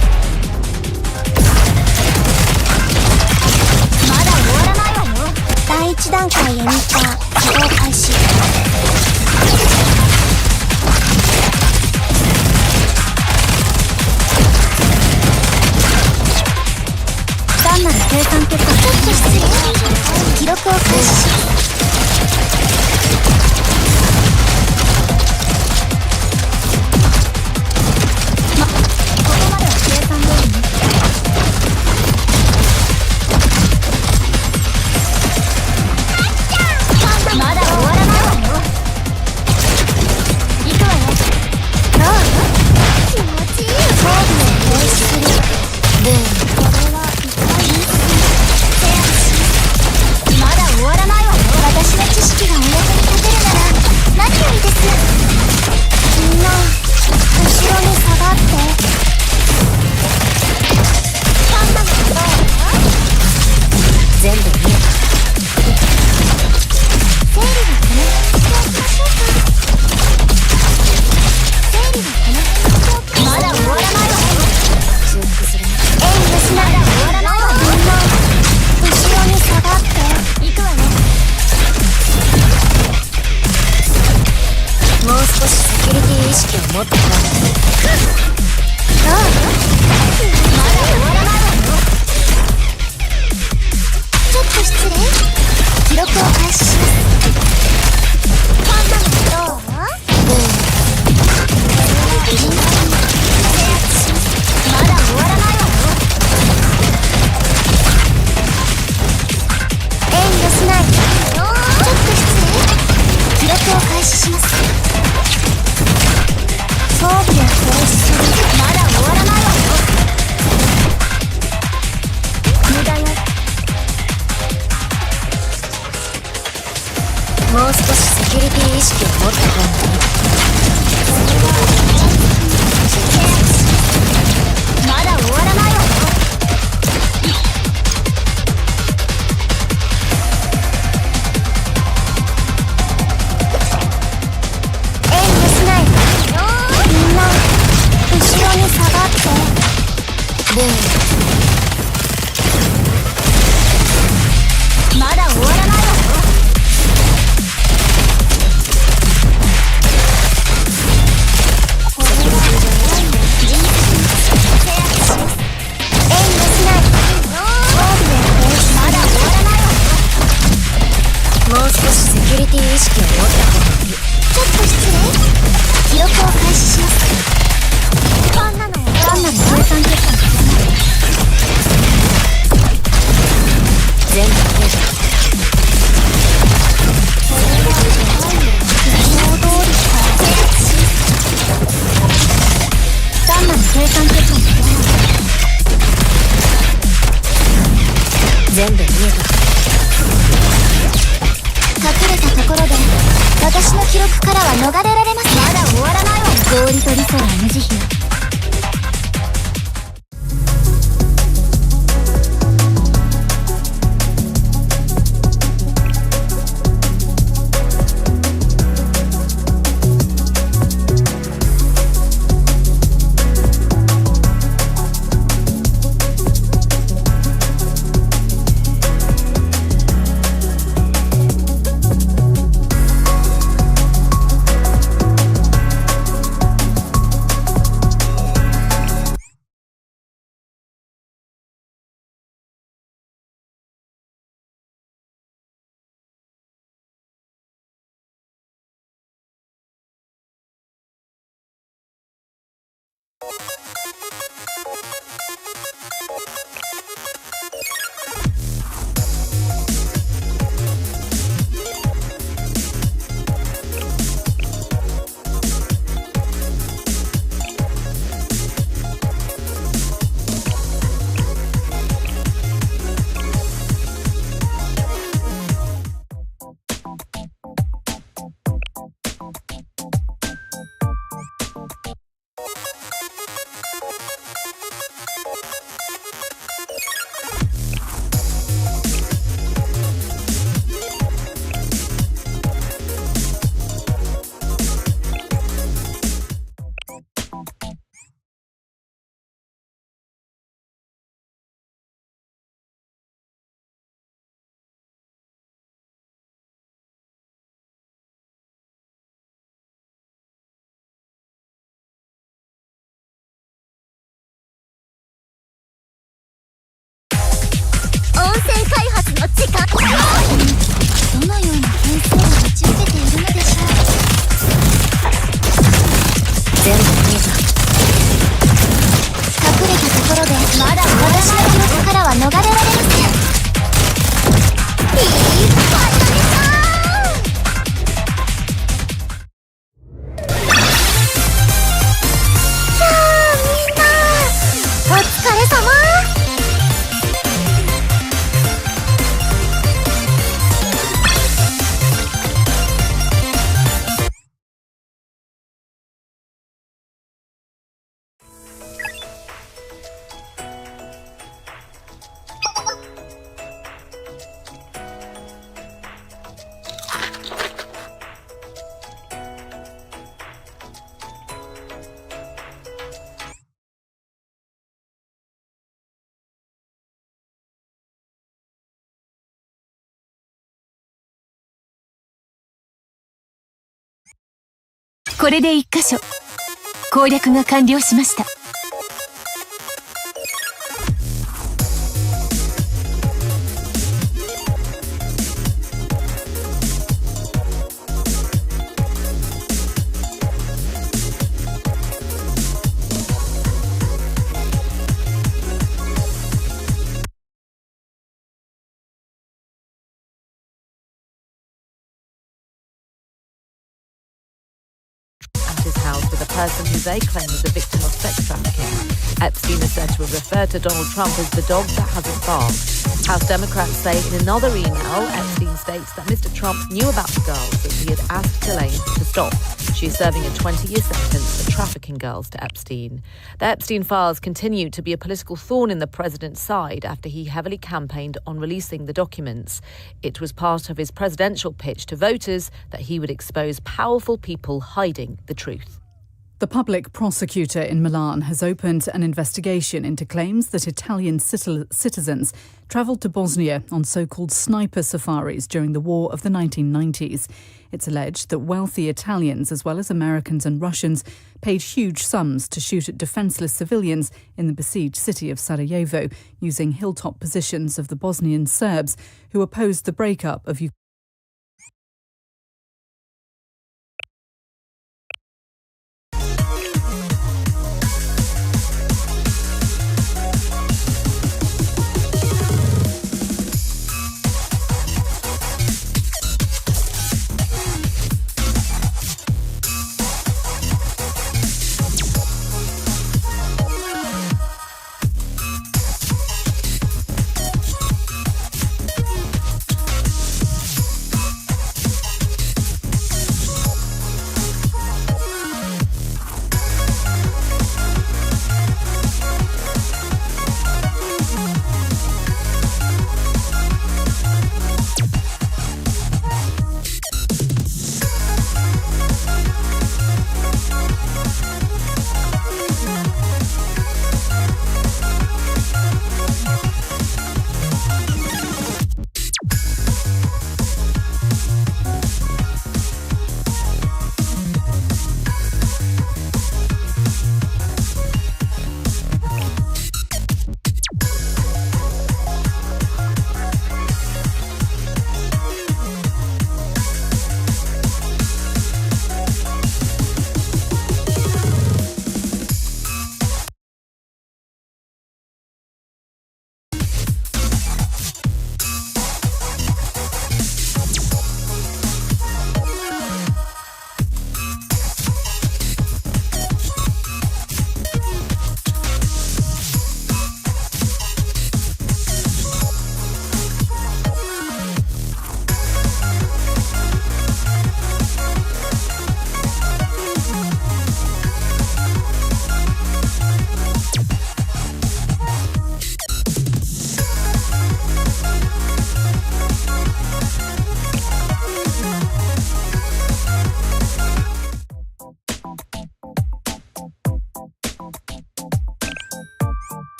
まだ終わらないわよ。第1段階エミッター起動開始。単なる計算結果。ちょっと失礼。記録を開始。ここまでは計算通りね。まだ終わらないわよ。行くわよ。どう？気持ちいい。装備を停止する。ブーム。これはまだ終わらないわよ。私の知識がお役に立てるなら何よりです。みんな後ろに下がって。パンダのどう？全部見えた。整理はこの辺にしておきましょうか。整理はこの辺にしておきましょうか。まだ終わらないわよ。修復するね。演技しない。まだ終わらないわよ。みんな後ろに下がって。行くわよ。もう少しセキュリティ意識を持ってもらう。どう？まだ終わらないわよ。ちょっと失礼。記録を開始します。パンダのどう？まだ終わらないわよ。遠慮しない。ちょっと失礼。記録を開始します。装備を停止する。まだ終わらないわよ。無駄よ。もう少しセキュリティ意識を持った方がいい。まだ終わらないわよ。遠慮しない。みんな後ろに下がって。ブーム。まだ終わらないわよ。これは遠慮しない。装備を停止。まだ終わらないわよ。もう少しセキュリティ意識を持った方がいい。ちょっと失礼。記録を開始します。単なる計算結果。全部見えた。単なる計算結果。全部見えた。隠れたところで私の記録からは逃れられません。まだ終わらないわよ。合理と理想は無慈悲。これで1箇所攻略が完了しました。His house with a person who they claim is a victim of sex trafficking. Epstein is said to have referred to Donald Trump as the dog that hasn't barked. House Democrats say in another email, Epstein states that Mr. Trump knew about the girls that he had asked Ghislaine to stop. She is serving a 20-year sentence for trafficking girls to Epstein. The Epstein files continue to be a political thorn in the president's side after he heavily campaigned on releasing the documents. It was part of his presidential pitch to voters that he would expose powerful people hiding the truth. The public prosecutor in Milan has opened an investigation into claims that Italian citizens travelled to Bosnia on so-called sniper safaris during the war of the 1990s. It's alleged that wealthy Italians, as well as Americans and Russians, paid huge sums to shoot at defenceless civilians in the besieged city of Sarajevo, using hilltop positions of the Bosnian Serbs who opposed the breakup of Ukraine.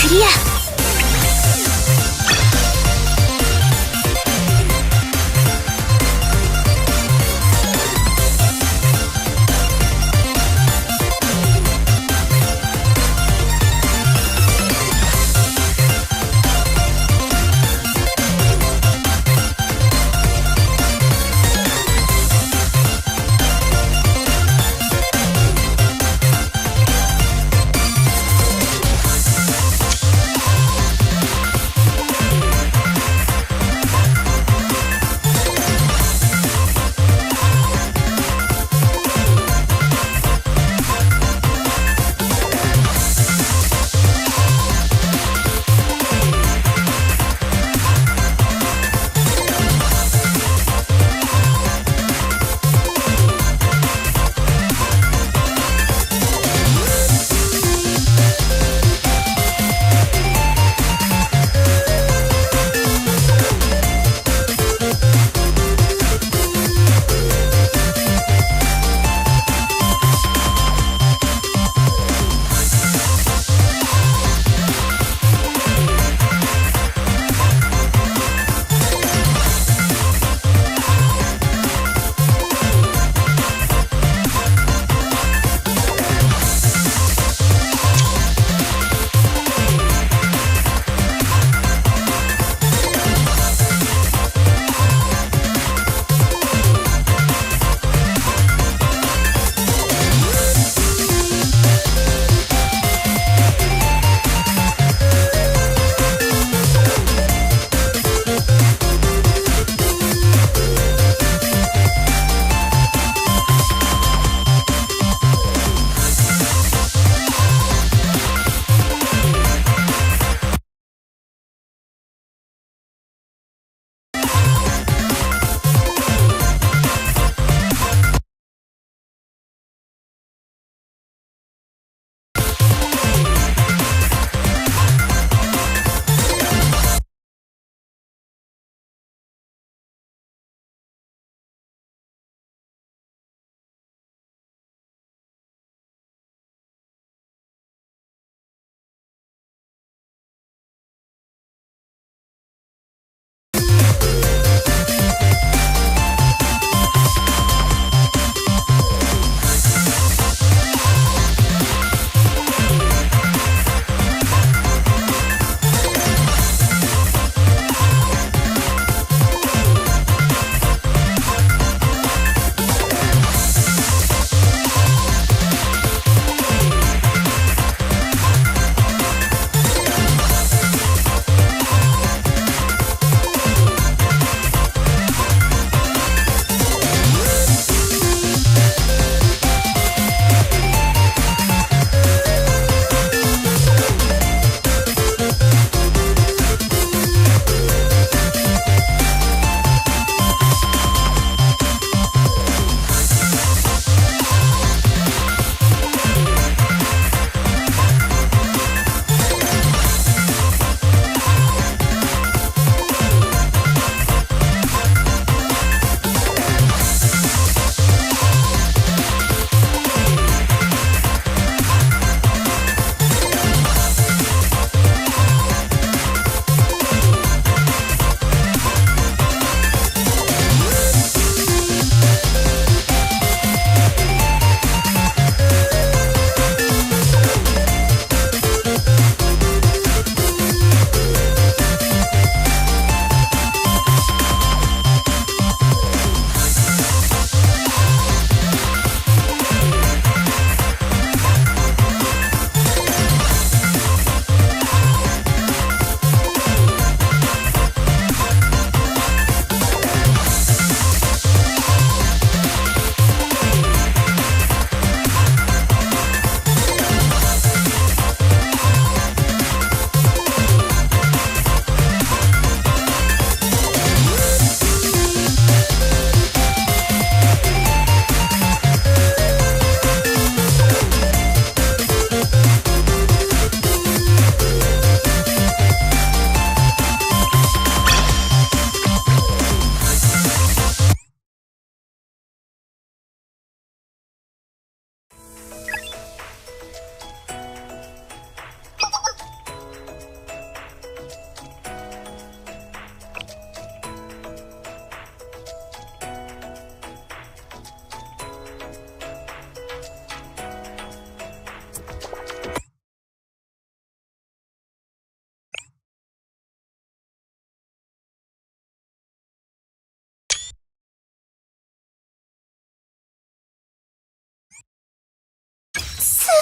クリア。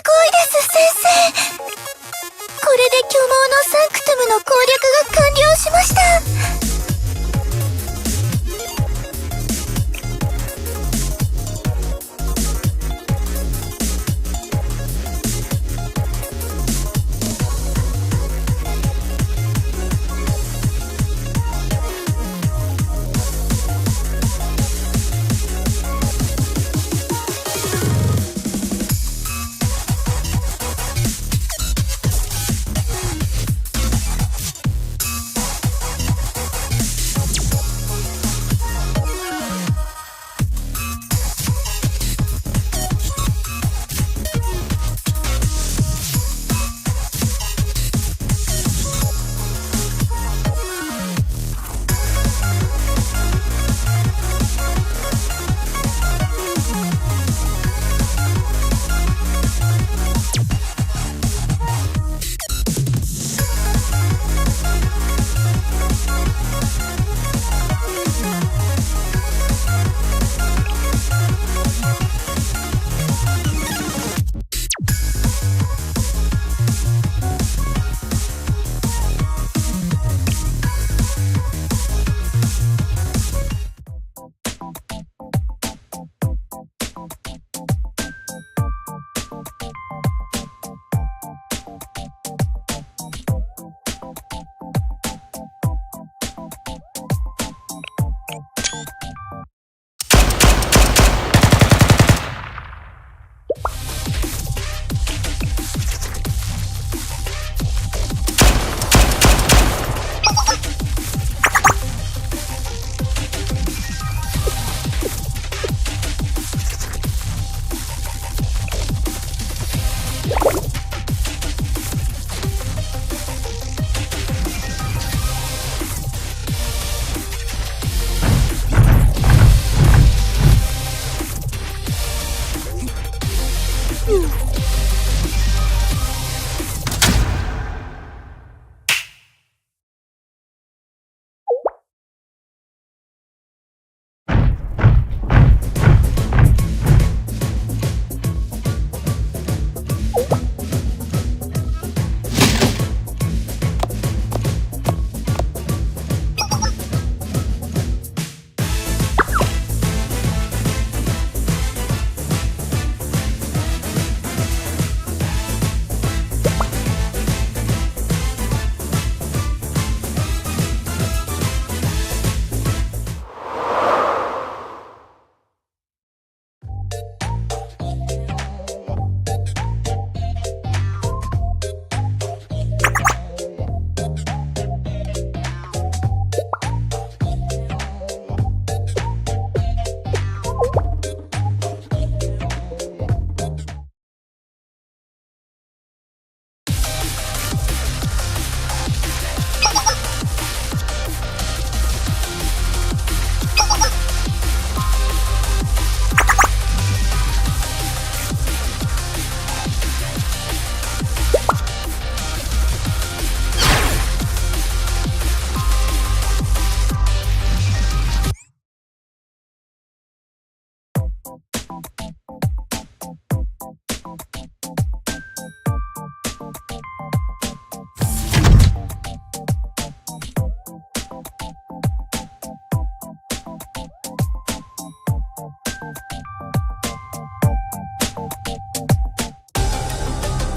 ごいです先生。これで巨毛のサンクトムの攻略が完了しました。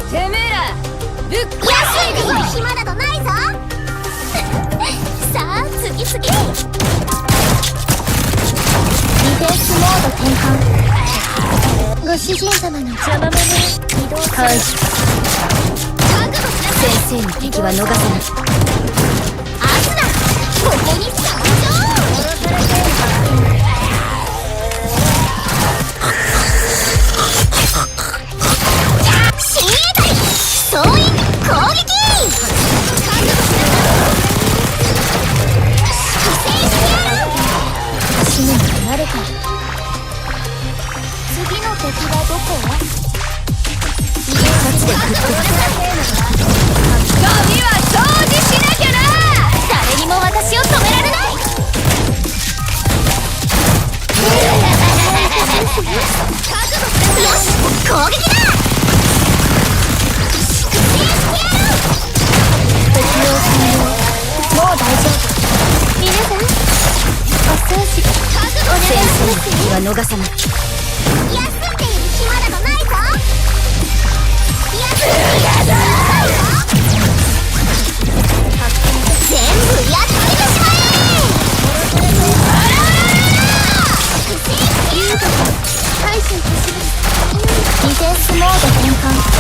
てめえらぶっ壊していくぞ。暇などないぞ。さあ次々。ディフェンスモード転換。ご主人様の邪魔者移動開始。先生の敵は逃さない。アスだ、ここに参上。親衛隊総員攻撃。死ぬの誰か。次の敵はどこ？一発で食ってく。ゴミは掃除しなきゃな。誰にも私を止められない。よし、攻撃だ。は逃さない。休んでいる暇などないぞ。全部やっつけてしまえ。対処いたします。ディフェンスモード転換。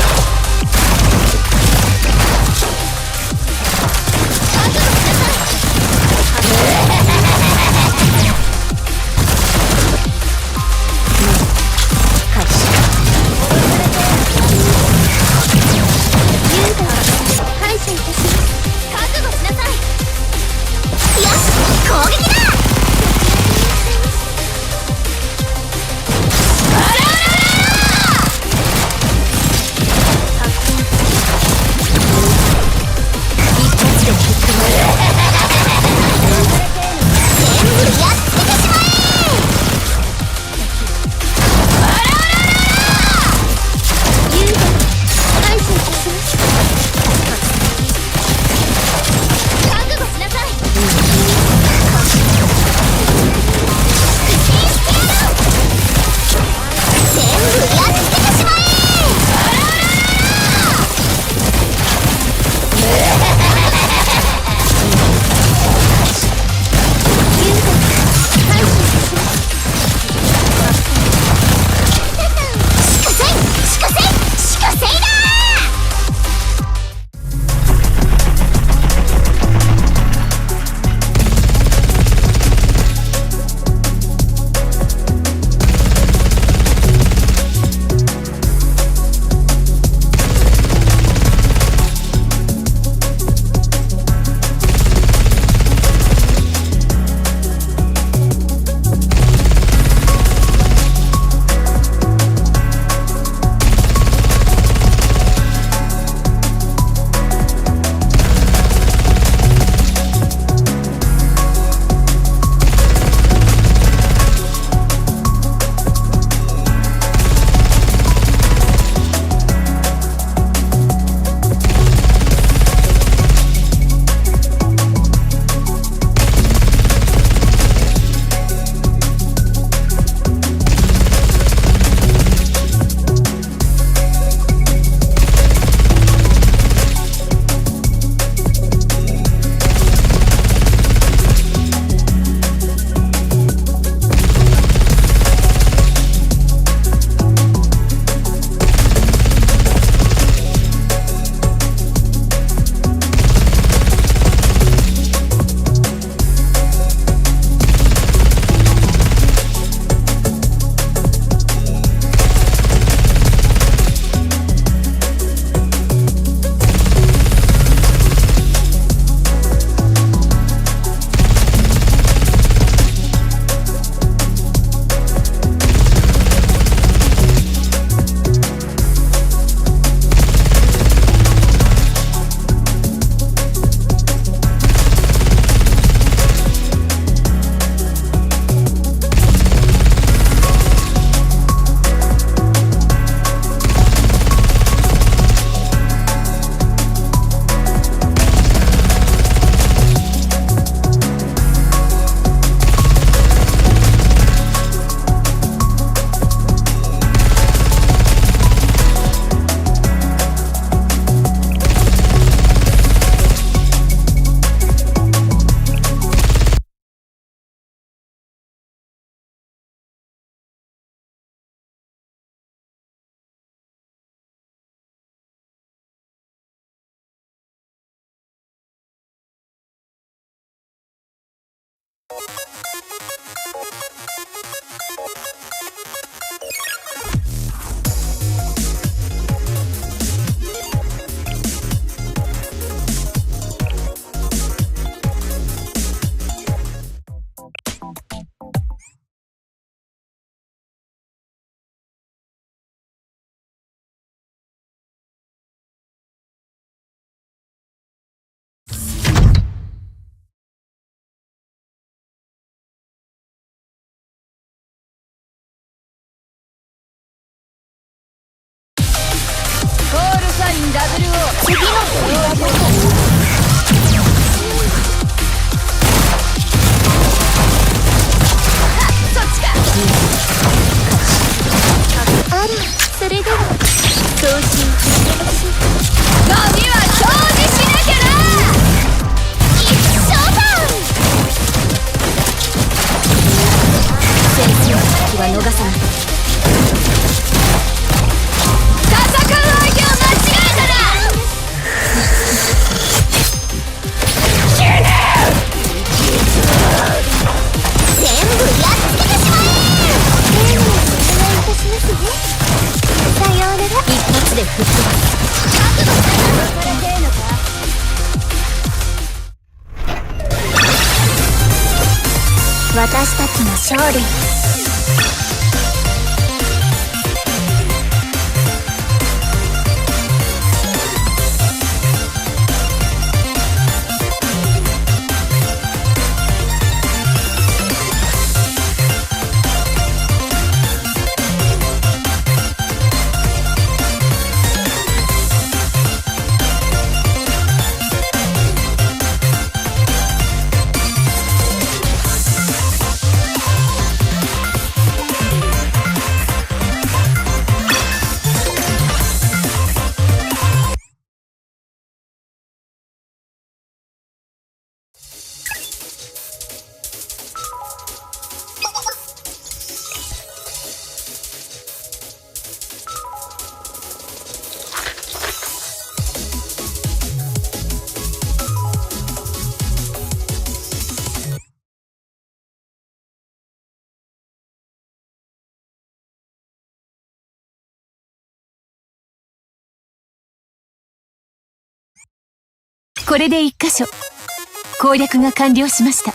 私たちの勝利。これで1箇所攻略が完了しました。